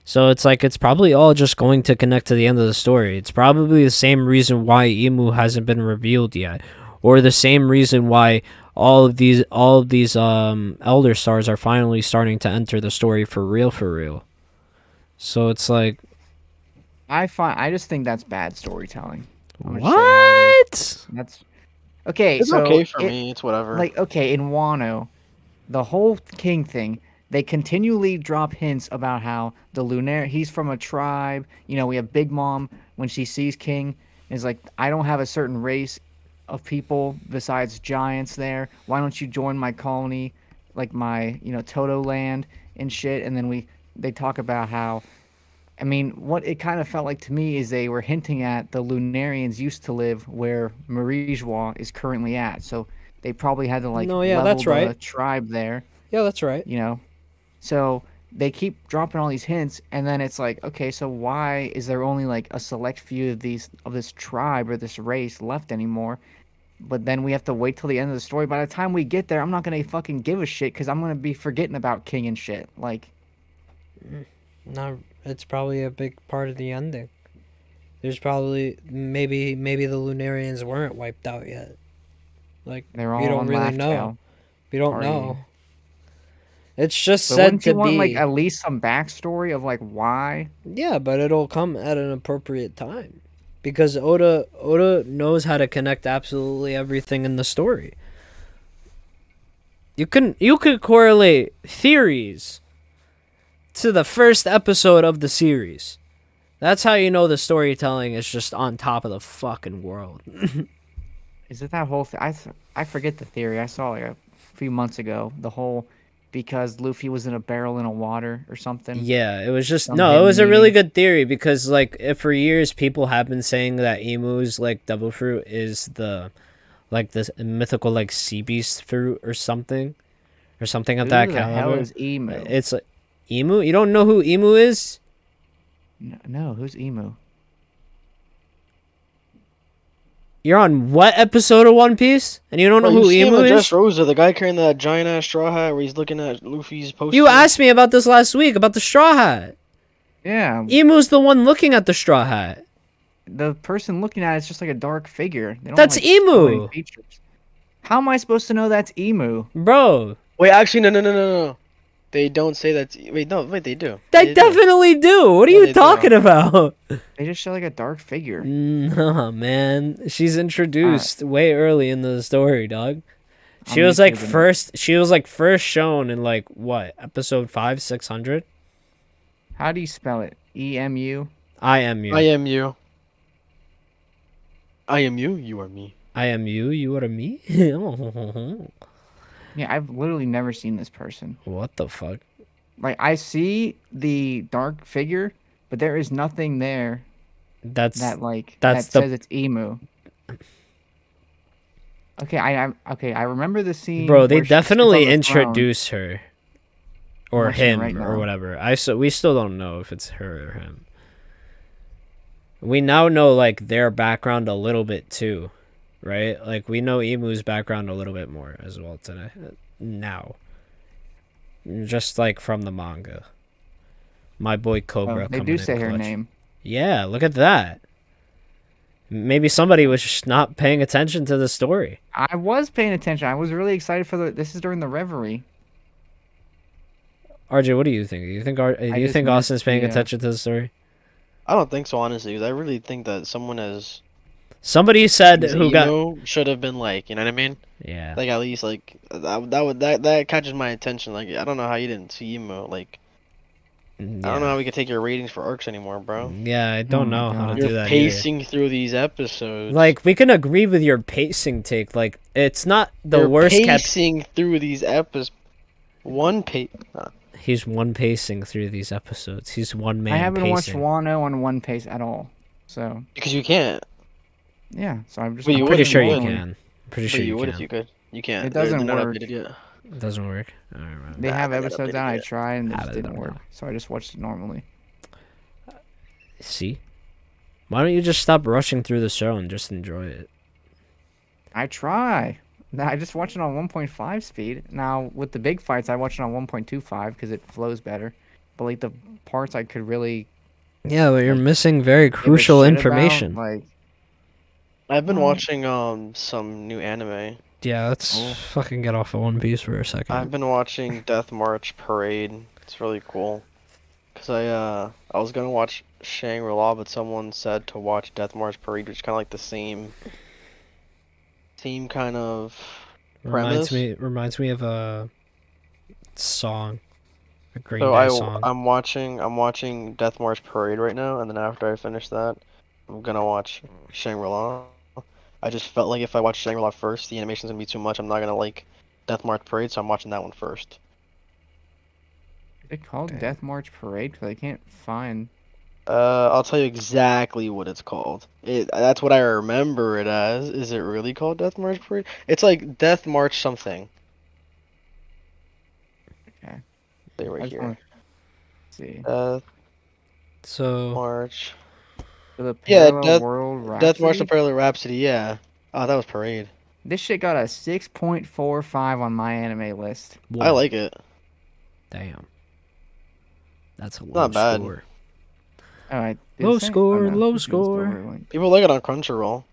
So it's like it's probably all just going to connect to the end of the story. It's probably the same reason why Emu hasn't been revealed yet, or the same reason why all of these elder stars are finally starting to enter the story for real, for real. So it's like, I just think that's bad storytelling. I'm gonna say how it is. what? That's okay. It's So okay for it me. It's whatever. like okay in Wano, the whole king thing. They continually drop hints about how the lunar he's from a tribe. We have Big Mom when she sees King is like, I don't have a certain race. of people besides giants there? Why don't you join my colony, like my, Toto land and shit?" And then they talk about how, I mean, what it kind of felt like to me is they were hinting at the Lunarians used to live where Marijois is currently at. So they probably had to like No, yeah, level that's right. the tribe there, Yeah, that's right. you know. So they keep dropping all these hints, and then it's like, okay, so why is there only like a select few of this tribe or this race left anymore? But then we have to wait till the end of the story. By the time we get there, I'm not gonna fucking give a shit because I'm gonna be forgetting about King and shit. Like, No, it's probably a big part of the ending. There's probably maybe the Lunarians weren't wiped out yet. Like they're we all don't on really Laugh know. Tale We don't know. partying. It's just But said wouldn't to you want like be. at least some backstory of like why? Yeah, but it'll come at an appropriate time. Because Oda knows how to connect absolutely everything in the story. You could correlate theories to the first episode of the series. That's how you know the storytelling is just on top of the fucking world. Is it that whole thing? I forget the theory. I saw like a few months ago. The whole because Luffy was in a barrel in a water or something. Yeah, it was just Some no, it hidden was a really meaning. good theory because like for years people have been saying that emu's like devil fruit is the like this mythical like sea beast fruit or something of that Who the hell caliber. is Emu? It's like emu. You don't know who emu is? No, no, who's Emu? You're on what episode of One Piece and you don't know Bro, you who see him emu in is? Dressrosa, the guy carrying that giant ass straw hat where he's looking at Luffy's poster. You asked me about this last week about the straw hat. Yeah, Emu's the one looking at the straw hat. the person looking at it's just like a dark figure. They don't That's like show any Emu, features. How am I supposed to know that's Emu? bro. Wait, actually, no. They don't say that's. Wait, no, wait, they do. They They do. definitely do. What are Yeah, you they do. talking about? They just show like a dark figure. No, man. She's introduced way early in the story, dog. I'm She was like YouTubing it. first. She was like first shown in like what episode 500-600. How do you spell it? EMU. I am you. I am you. I am you. You are me. I am you. You are me. Yeah, I've literally never seen this person. What the fuck? Like I see the dark figure, but there is nothing there That's that that's that the says it's Emu. Okay, okay. I remember the scene. bro. They where she sits on definitely the throne. introduce her or watching it him right or now. whatever. We still don't know if it's her or him. We now know like their background a little bit too, right? Like we know Emu's background a little bit more as well today. Now, just like from the manga, my boy Cobra. Oh, they coming do in say her clutch. name. Yeah, look at that. Maybe somebody was just not paying attention to the story. I was paying attention. I was really excited for the. This is during the reverie. RJ, what do you think? Do you think do you just think missed Austin's paying the, attention to the story? I don't think so, honestly. 'Cause I really think that someone as Somebody said who got emo should have been like, you know what I mean? yeah. Like at least like that catches my attention. Like I don't know how you didn't see emo. Like I don't know how we could take your ratings for arcs anymore, bro. Yeah, I don't my know how to God. do You're that either. pacing through these episodes. Like we can agree with your pacing take. Like it's not the You're worst kept. pacing through these episodes. One pace. He's one pacing through these episodes. He's one man I haven't watched pacing. Wano on One Piece at all. So Because you can't. yeah, so I'm just. But you I'm would pretty if sure you you would. can. Pretty But sure you you would can. if you could. You can't. It They're doesn't not work. updated yet. It doesn't work. All right, They Nah, have they got episodes updated out. I yet. tried and it I just don't didn't work. know. So I just watched it normally. See, why don't you just stop rushing through the show and just enjoy it? I try. I just watch it on 1.5 speed. Now with the big fights, I watch it on 1.25 because it flows better. But like the parts I could really Yeah, but you're Like, missing very give a crucial shit information. About, like I've been Well- watching some new anime. Yeah, let's Oh. fucking get off of One Piece for a second. I've been watching Death March Parade. It's really cool. Cause I was gonna watch Shangri-La, but someone said to watch Death March Parade, which is kind of like the same kind of premise. Reminds me of a song, a Green So Day song. I'm watching Death March Parade right now, and then after I finish that, I'm gonna watch Shangri-La. I just felt like if I watch Shangri-La first, the animation's gonna be too much. I'm not gonna like Death March Parade, so I'm watching that one first. Is it called Damn. Death March Parade? Because I can't find. I'll tell you exactly what it's called. That's what I remember it as. Is it really called Death March Parade? It's like Death March something. Okay. Stay I right just here. want to see. Death So March. For the Yeah, Parallel World Death March the Rhapsody. Parallel Rhapsody. Yeah. Oh, that was Parade. This shit got a 6.45 on my anime list. I whoa, like it. damn, that's a low Not bad. score. All right. Did it Low say? Oh score, no. low This is still score. very late. People like it on Crunchyroll.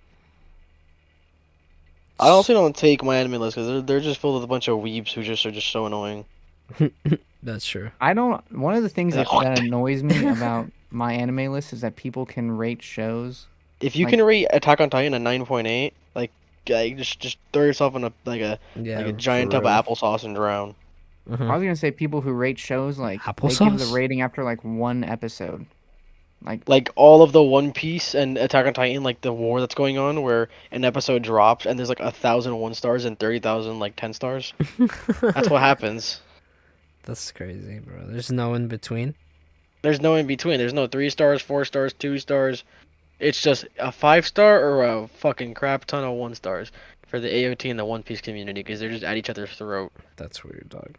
I also don't take my anime list because they're just filled with a bunch of weebs who just are just so annoying. That's true. I don't. One of the things Like, that annoys me about my anime list is that people can rate shows. if you Like, can rate Attack on Titan a 9.8, just throw yourself in a like a Yeah, for giant tub of real. applesauce and drown. I was gonna say people who rate shows like they give the Applesauce? rating after like one episode. Like, Like all of the One Piece and Attack on Titan, like the war that's going on, where an episode drops and there's like 1,001 stars and 30,000 like 10 stars. That's what happens. That's crazy, bro. There's no in between. There's no in between. There's no 3 stars, 4 stars, 2 stars. It's just a 5 star or a fucking crap ton of 1 stars for the AOT and the One Piece community because they're just at each other's throat. That's weird, dog.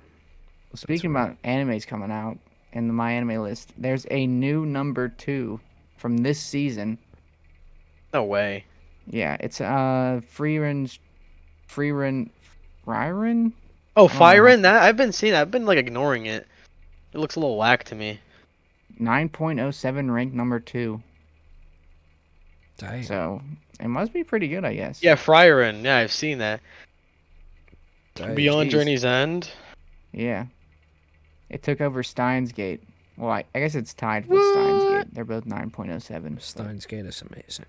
speaking weird. about animes coming out in the my anime list, there's a new number 2 from this season. No way. Yeah, it's Freerin Ryren. Oh, I don't know. Firen? That I've been seeing that. I've been like ignoring it. It looks a little whack to me. 9.07 ranked number 2. Dang. So it must be pretty good, I guess. Yeah, Frieren. Yeah, I've seen that. Dang. Beyond Jeez. Journey's End. Yeah. It took over Steins Gate. Well, I guess it's tied with Steins Gate. They're both 9.07. but, Steins Gate is amazing.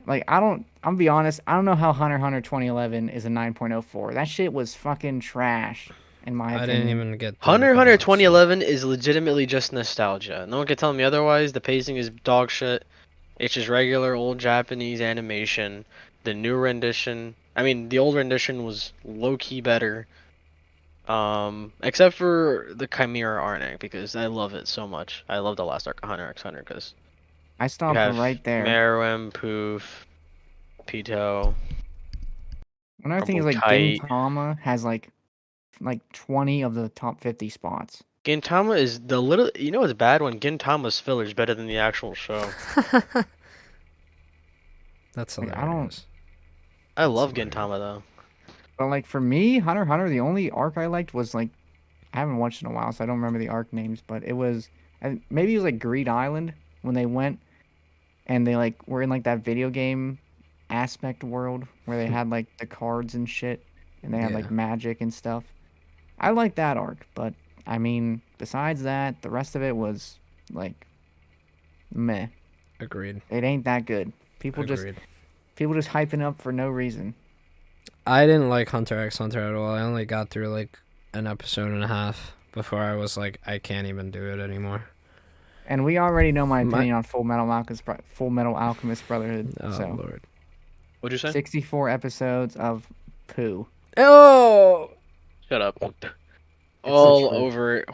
Like, I'm be honest, I don't know how Hunter x Hunter 2011 is a 9.04. That shit was fucking trash, in my I opinion. didn't even get through Hunter a x Hunter couple episodes. 2011 is legitimately just nostalgia. No one can tell me otherwise. The pacing is dog shit. It's just regular old Japanese animation. The new rendition, I mean, the old rendition was low key better. Except for the Chimera arc because I love it so much. I love the last arc of Hunter x Hunter because I you stopped have right there. Meruem, Poof, Pito, Another thing is, Rumble like, Kite. Gintama has, like 20 of the top 50 spots. Gintama is the little. You know it's bad when Gintama's filler is better than the actual show. That's Like, hilarious. I love hilarious. Gintama though. But, like, for me, Hunter x Hunter, the only arc I liked was, like, I haven't watched it in a while, so I don't remember the arc names, but it was, maybe it was, like, Greed Island, when they went and they, like, were in, like, that video game aspect world where they had, like, the cards and shit, and they had, Yeah. like, magic and stuff. I like that arc, but, I mean, besides that, the rest of it was, like, meh. Agreed. It ain't that good. People just hyping up for no reason. I didn't like Hunter x Hunter at all. I only got through like an episode and a half before I was like, I can't even do it anymore. And we already know my opinion on Full Metal Alchemist Brotherhood. Oh So Lord. What'd you say? 64 episodes of poo. Oh. Shut up. the All truth. over it.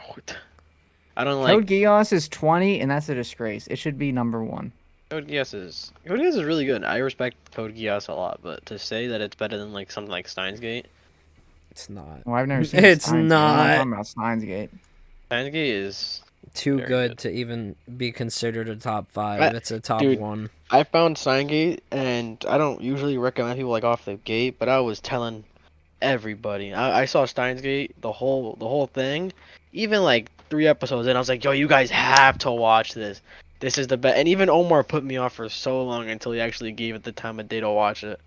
I don't Code like. Geass is 20, and that's a disgrace. It should be number 1. Code Geass is really good. I respect Code Geass a lot, but to say that it's better than like something like Steins Gate. It's not. Well, I've never seen It's Steins Gate. I'm not not. talking about Steins Gate. Steins Gate is Too very good good. to even be considered a top 5. I- It's a top dude, 1. I found Steins Gate, and I don't usually recommend people like off the gate, but I was telling everybody. I saw Steins Gate, the whole thing, even like 3 episodes in. I was like, yo, you guys have to watch this. This is the best. And even Omar put me off for so long until he actually gave it the time of day to watch it.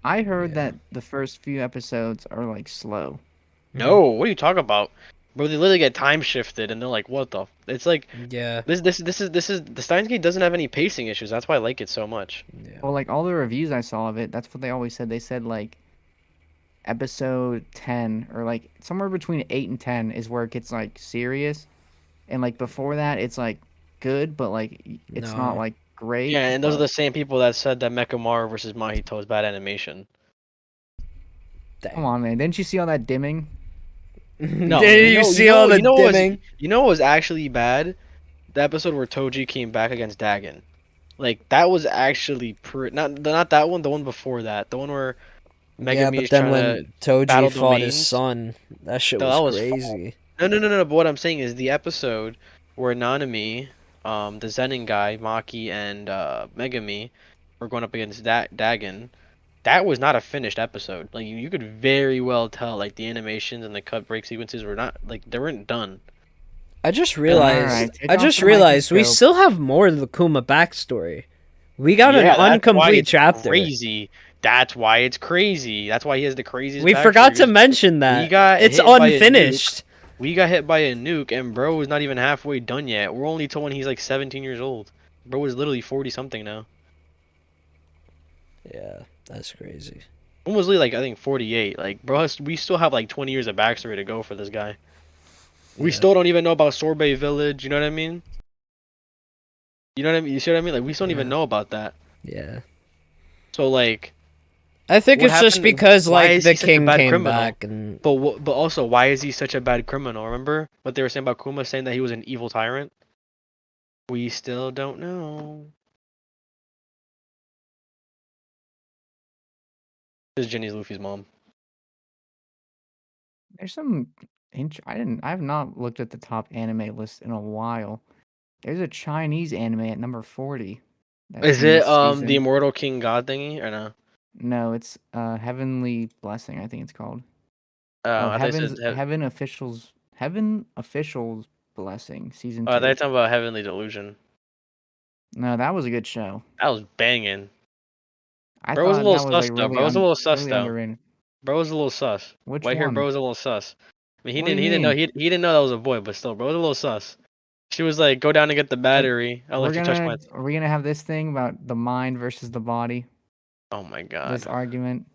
I heard Yeah. that the first few episodes are like slow. No, what are you talking about? Bro, they literally get time shifted, and they're like, "What the?" It's like Yeah. this is the Steins Gate doesn't have any pacing issues. That's why I like it so much. Yeah. Well, like all the reviews I saw of it, that's what they always said. They said like episode 10 or like somewhere between 8 and 10 is where it gets like serious. And like before that, it's like good, but like it's not No. like great. Yeah, and those are but the same people that said that Mechamaru versus Mahito is bad animation. come on, man. Didn't you see all that dimming? No, Did you see all the dimming? you know what was actually bad? The episode where Toji came back against Dagon. Like that was actually not that one, the one before that, the one where Yeah, Megami but is then trying to when Toji battle fought his domains. son, that shit No, was that was crazy. no. But what I'm saying is the episode where Nanami, the Zenin guy, Maki, and Megami were going up against Dagon. That was not a finished episode. Like you could very well tell, like the animations and the cut break sequences were not like they weren't done. I just All realized. right, take I off just the realized we microscope. still have more of the Kuma backstory. We got an Yeah, that's why incomplete it's chapter. crazy. That's why it's crazy. That's why he has the craziest. We backstory, forgot to because mention we that. got It's hit by a nuke. unfinished. We got hit by a nuke, and bro is not even halfway done yet. We're only told when he's like 17 years old. Bro is literally 40 something now. Yeah, that's crazy. Almost like I think 48. Like bro, we still have like 20 years of backstory to go for this guy. We Yeah. still don't even know about Sorbet Village. You know what I mean? You know what I mean? You see what I mean? Like we still don't even know about that. Yeah. So like, I think what it's just happened- because why like is the he such a king bad came criminal? back and but also why is he such a bad criminal? Remember what they were saying about Kuma, saying that he was an evil tyrant? We still don't know. This is Jenny's Luffy's mom. There's some. I have not looked at the top anime list in a while. There's a Chinese anime at number 40. That's Is from it this season. the Immortal King God thingy or no? No, it's Heavenly Blessing. I think it's called. I thought you said Heaven Officials Blessing season oh, 2. they're talking about Heavenly Delusion. No, that was a good show. That was banging. I Bro was a thought little that was sus like though. really Bro was a little sus really though. underrated. Bro was a little sus. Which White hair one? bro was a little sus. I mean, What do you didn't know mean? he didn't know that was a boy, but still, bro was a little sus. She was like, "Go down and get the battery. I'll let you touch my." Are we gonna have this thing about the mind versus the body? Oh my This god. argument.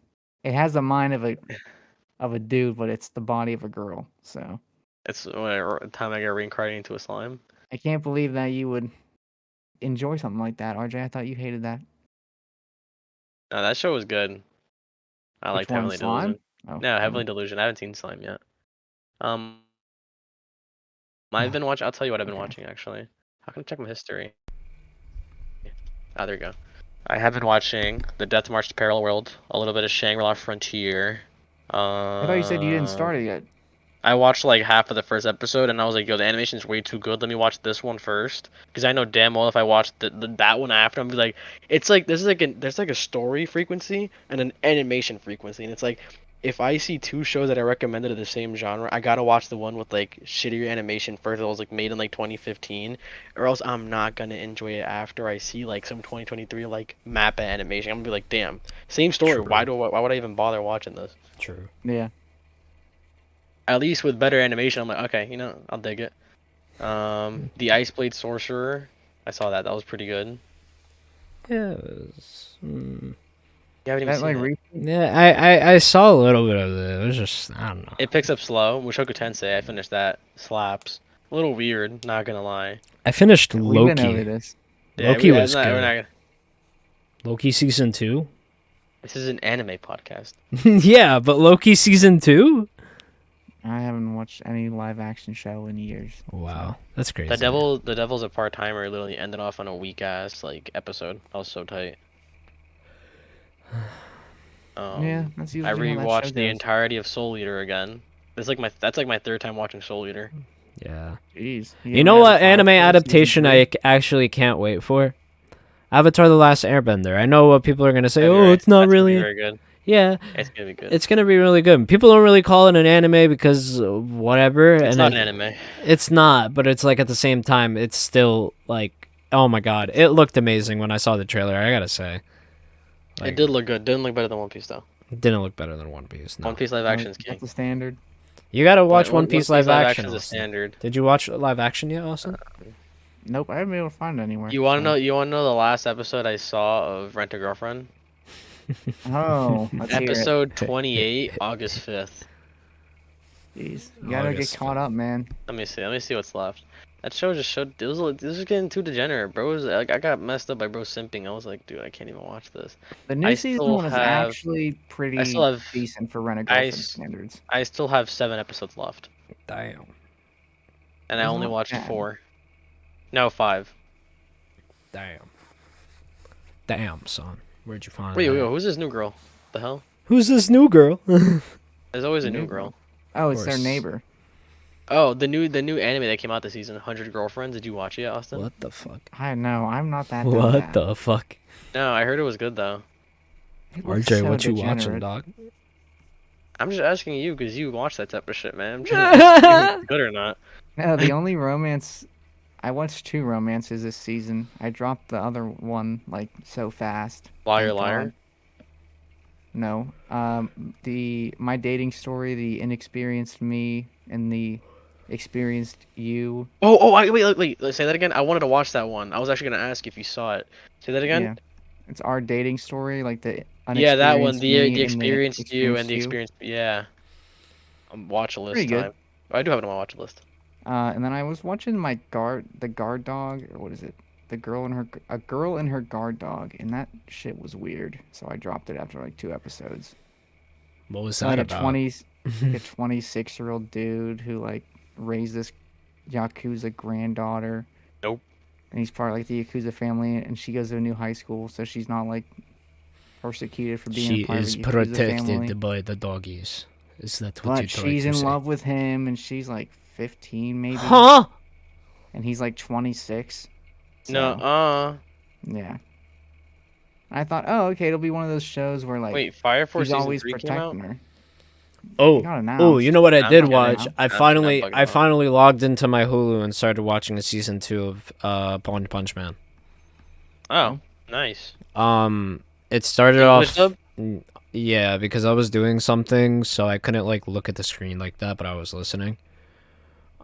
It has the mind of a dude, but it's the body of a girl. So It's whatever time I get reincarnated into a slime. I can't believe that you would enjoy something like that, RJ. I thought you hated that. No, that show was good. I Which liked one? Heavenly Slime? Delusion. Oh, No, Heavenly Delusion. I haven't seen Slime yet. I've been watching. I'll tell you what I've been Okay. watching actually. How can I check my history? Ah, there you go. I have been watching the Death March to Parallel World, a little bit of Shangri-La Frontier. I thought you said you didn't start it yet. I watched like half of the first episode, and I was like, "Yo, the animation's way too good. Let me watch this one first." Because I know damn well if I watch that one after, I'm gonna be like, it's like there's like a story frequency and an animation frequency, and it's like, if I see two shows that I recommended of the same genre, I gotta watch the one with like shittier animation first that was like made in like 2015, or else I'm not gonna enjoy it after I see like some 2023 like map animation. I'm gonna be like, damn, same story. True. Why would I even bother watching this? true. Yeah. At least with better animation, I'm like, okay, I'll dig it. The Ice Blade Sorcerer, I saw that. That was pretty good. Yeah. It was, You haven't even That seen like it. recent. Yeah, I saw a little bit of it. It was just I don't know. It picks up slow. Mushoku Tensei, I finished that. Slaps. A little weird, not gonna lie. I finished We've been over Loki. this. Loki was we're good. not gonna, Loki season 2? this is an anime podcast. Yeah, but Loki season 2? I haven't watched any live action show in years. Wow, that's crazy. The Devil's a part timer. Literally ended off on a weak ass like episode. That was so tight. Yeah, that's usually I how that show rewatched the goes. entirety of Soul Eater again. That's like my third time watching Soul Eater. Yeah. Jeez. You know what anime adaptation I actually can't wait for? Avatar: The Last Airbender. I know what people are gonna say. Oh, it's not That's gonna be really. very good. Yeah, It's gonna be good. it's gonna be really good. People don't really call it an anime because whatever. It's not an anime. It's not, but it's like at the same time, it's still like, oh my god, it looked amazing when I saw the trailer. I gotta say, It did look good. Didn't look better than One Piece though. it didn't look better than One Piece. No. One Piece live action is king. That's the standard. You gotta watch One One Piece live action. is a Austin. standard. Did you watch live action yet, Austin? Nope, I haven't been able to find it anywhere. You wanna so- know? You wanna know the last episode I saw of Rent a Girlfriend? Oh, let's hear it. Episode 28, August 5th. Jeez, you gotta get August caught up, man. Let me see. Let me see what's left. That show just showed this was getting too degenerate, bro. It was, like, I got messed up by bro simping. I was like, dude, I can't even watch this. The new I season still one is have, actually I still pretty have, decent for Rent a I, Girlfriend s- standards. I still have 7 episodes left, Damn. and I It's only not watched bad. 4. No, 5. Damn. Damn, son. Where'd you find Wait, that? who's this new girl? The hell? Who's this new girl? Of There's always The a new new girl. girl. Oh, it's their course. neighbor. Oh, the new anime that came out this season, 100 Girlfriends. Did you watch it yet, Austin? What the fuck? I know, I'm not that dumb What bad. the fuck? No, I heard it was good though. It looks RJ, so what you watching, degenerate. dog? I'm just asking you because you watch that type of shit, man. I'm trying to see if it's good or not. No, the only romance I watched 2 romances this season. I dropped the other one like so fast. Liar, Thank liar. God. No. The My dating story, the inexperienced me and the experienced you. Wait. Say that again. I wanted to watch that one. I was actually gonna ask if you saw it. Say that again. Yeah. It's our dating story, like the Yeah, that one. unexperienced The me and the experienced you and experienced the you. experienced. Yeah. Watch Pretty list good. time. I do have it on my watch list. And then I was watching the guard dog, or what is it? A girl and her guard dog, and that shit was weird. So I dropped it after like 2 episodes. What was So that like about? a 26-year-old dude who like raised this Yakuza granddaughter, Nope. and he's part of like the Yakuza family, and she goes to a new high school, so she's not like persecuted for being a She part of is a Yakuza family. protected by the doggies. Is that what But you tried she's to in say? love with him, and she's like 15 maybe, Huh? and he's like 26. No. So yeah, I thought, oh okay, it'll be one of those shows where like Wait. Fire Force he's season always 3 came out. protecting her. It Oh, got oh, you announced. know what I I'm did not getting watch? it. I I'm not finally, bugging I out. finally logged into my Hulu and started watching the season 2 of One Punch Man. Oh, nice. It started English off, dub? yeah, because I was doing something, so I couldn't like look at the screen like that, but I was listening.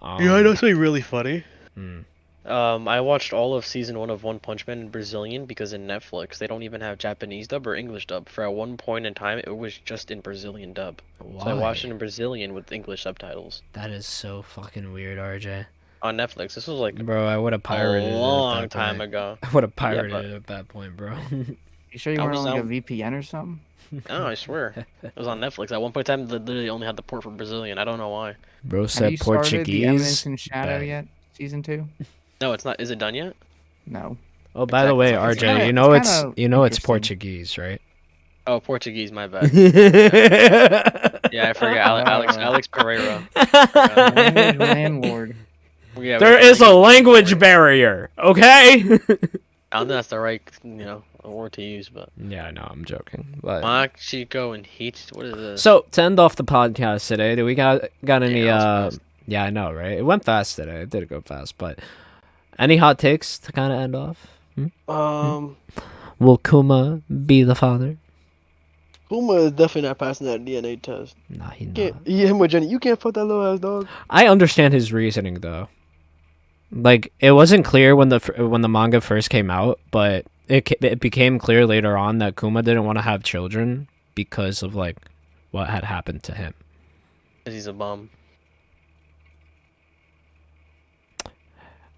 Yeah, I know something really funny. Hmm. I watched all of season 1 of One Punch Man in Brazilian because in Netflix they don't even have Japanese dub or English dub. For at one point in time, it was just in Brazilian dub. So I watched it Why? in Brazilian with English subtitles That is so fucking weird, RJ. on Netflix. This was like Bro, I would have a pirated it at long that time point. ago. I would have Yeah, pirated but it at that point, bro. You sure you I weren't was on like a out. VPN or something? No, I swear. It was on Netflix. At one point in time, they literally only had the port for Brazilian. I don't know why. Bro Have said you started The Eminence Portuguese. in Shadow Bet. yet? Season 2? No, it's not. Is it done yet? No. Oh, by the way, Exactly. It's RJ, kinda you know it's interesting. Portuguese, right? Oh, Portuguese. My bad. Yeah, I forget. Alex Pereira. Forgot. Language landlord. Yeah, There is a language barrier, okay? I don't think that's the right, word to use, but Yeah, I know, I'm joking. But Mock, Chico, and Heat. What is this? so to end off the podcast today, do we got any Yeah, that was fast. yeah, I know, right? It went fast today. It did go fast, but any hot takes to kind of end off? Will Kuma be the father? Puma is definitely not passing that DNA test. Nah, he not. You can't fuck that little ass dog. I understand his reasoning though. Like it wasn't clear when the manga first came out, but it became clear later on that Kuma didn't want to have children because of like what had happened to him. Cause he's a bum.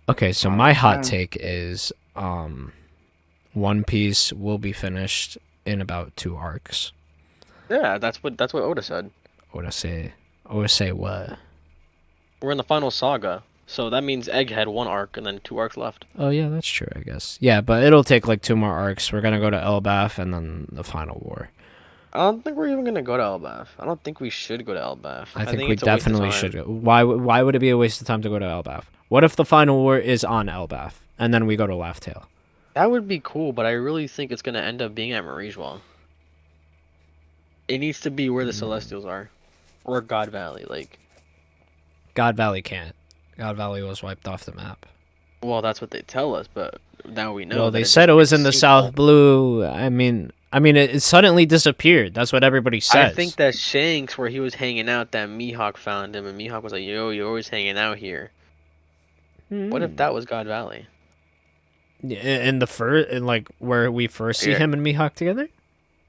Okay, so my hot take is One Piece will be finished in about 2 arcs. Yeah, that's what Oda said. Oda say what? We're in the final saga, so that means Egghead 1 arc and then 2 arcs left. Oh yeah, that's true, I guess. Yeah, but it'll take like 2 more arcs. We're gonna go to Elbaf and then the final war. I don't think we're even gonna go to Elbaf. I don't think we should go to Elbaf. I think we it's a waste of definitely time. should go. Why would it be a waste of time to go to Elbaf? What if the final war is on Elbaf and then we go to Laugh Tale? That would be cool, but I really think it's gonna end up being at Marijwa. It needs to be where the Celestials are, or God Valley. Like, God Valley can't. God Valley was wiped off the map. well, that's what they tell us, but now we know. Well, that they it said it just was in the sinkhole. South Blue. I mean, it suddenly disappeared. That's what everybody says. I think that Shanks, where he was hanging out, that Mihawk found him, and Mihawk was like, "Yo, you're always hanging out here." What if that was God Valley? in like where we first see Yeah. him and Mihawk together?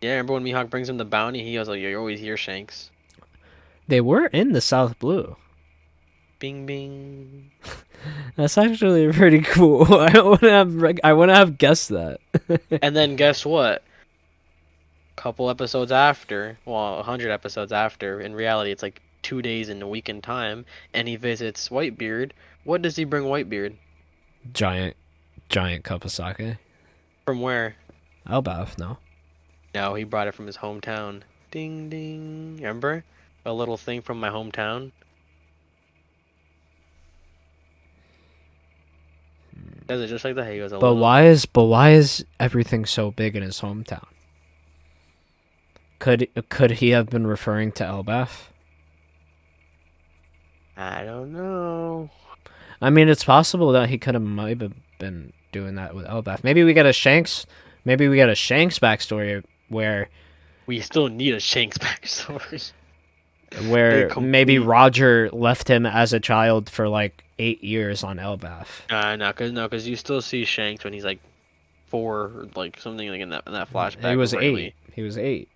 Yeah, remember when Mihawk brings him the bounty? He was like, "You're always here, Shanks." They were in the South Blue. Bing, bing. That's actually pretty cool. I wouldn't have guessed that. And then guess what? Couple episodes after, well, 100 episodes after, in reality, it's like 2 days in a week in time, and he visits Whitebeard. What does he bring Whitebeard? Giant cup of sake. From where? Elbaf, no. No, he brought it from his hometown. Ding ding. Remember? A little thing from my hometown. Does it just like that? He goes a But little. why is everything so big in his hometown? Could he have been referring to Elbaf? I don't know. I mean, it's possible that he might have been doing that with Elbaf. Maybe we get a Shanks backstory where We still need a Shanks backstory. maybe Roger left him as a child for like 8 years on Elbaf. No, cause you still see Shanks when he's like 4, or like something like in that flashback. He was of Rayleigh. 8. He was 8.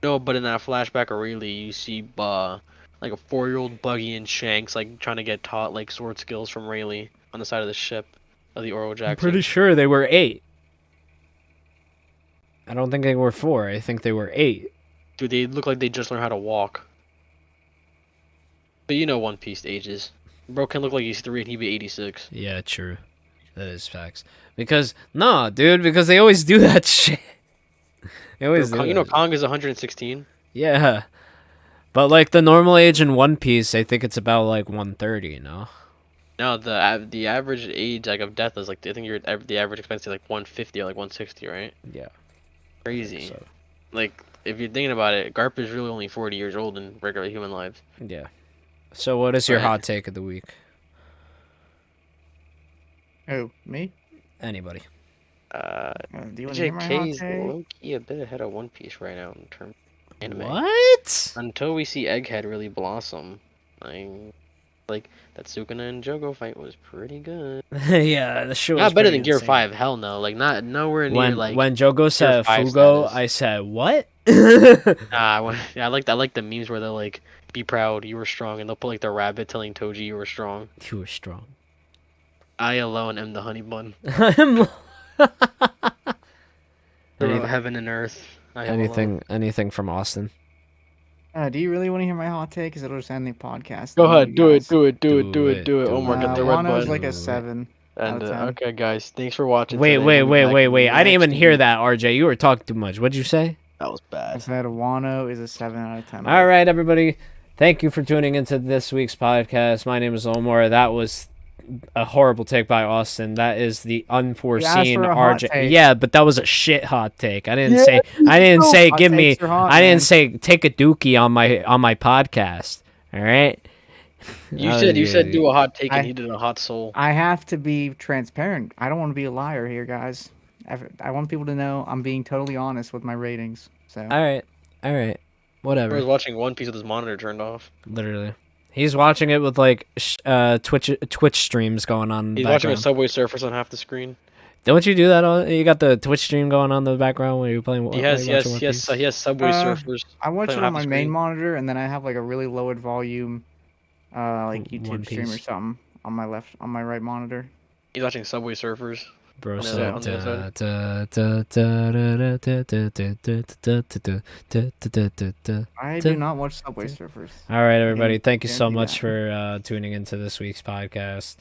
No, but in that flashback of Rayleigh, you see like a 4-year-old Buggy and Shanks like trying to get taught like sword skills from Rayleigh on the side of the ship of the Oro Jackson. I'm pretty sure they were 8. I don't think they were 4. I think they were 8. Dude, they look like they just learned how to walk. But you know One Piece ages. Bro can look like he's 3 and he'd be 86. Yeah, true. That is facts. Because they always do that shit. They always do You know that. Kong is 116. Yeah. But like the normal age in One Piece, I think it's about like 130, you know? No, the average age like of death is like I think the average expectancy like 150 or like 160, right? Yeah. Crazy. So, Like if you're thinking about it, Garp is really only 40 years old in regular human lives. yeah. So what is your Right. hot take of the week? Oh, me? Anybody. Do you want to hear my hot JJK is take? low-key a bit ahead of One Piece right now in terms of anime. What? Until we see Egghead really blossom. Like that Sukuna and Jogo fight was pretty good. Yeah, the show was Not better pretty than Gear insane. 5, hell no. Like not nowhere near like When Jogo said 5 Fugo, status. I said what? I like the memes where they're like, be proud, you were strong, and they'll put like the rabbit telling Toji you were strong. You were strong. I alone am the honey bun. I'm- Through heaven and earth. I am alone. anything from Austin? Do you really want to hear my hot take? Because it'll just end the podcast. Go Thank ahead, you do it, guys. do it, do Do it, do it, it, do it. do Omar, it. get the red Wano's button. like a Wait. 7 out And of 10. okay, guys, thanks for watching. Wait, today. wait, We'll be wait, back wait, in wait. the I didn't even next hear week. that, RJ. You were talking too much. What'd you say? That was I bad. said Wano is a 7 out of 10. All right, everybody. Thank you for tuning into this week's podcast. My name is Omar. That was a horrible take by Austin. That is the unforeseen for a hot RJ. take. Yeah, but that was a shit hot take. I didn't Yeah, say Hot give me takes are hot, I didn't man. say take a dookie on my podcast. All right? You said do a hot take, and I- he did a hot soul. I have to be transparent. I don't want to be a liar here, guys. I want people to know I'm being totally honest with my ratings. So All right. I was Whatever. watching One Piece with his monitor turned off. Literally. He's watching it with like Twitch streams going on in the He's watching background. a Subway Surfers on half the screen. Don't you do that? You got the Twitch stream going on in the background when you're playing. He has watching One Piece? he has Subway Surfers. I watch playing it on on my half the main screen. monitor, and then I have like a really lowered volume, like One YouTube stream or Piece. something on my right monitor. He's watching Subway Surfers. Bro, on the- so on the other I do not watch Subway Surfers. All right, everybody. Can't- Thank you can't so do much that. for tuning into this week's podcast.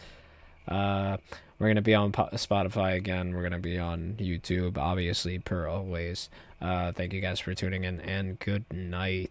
We're gonna be on Spotify again. We're gonna be on YouTube, obviously, per always. Thank you guys for tuning in, and good night.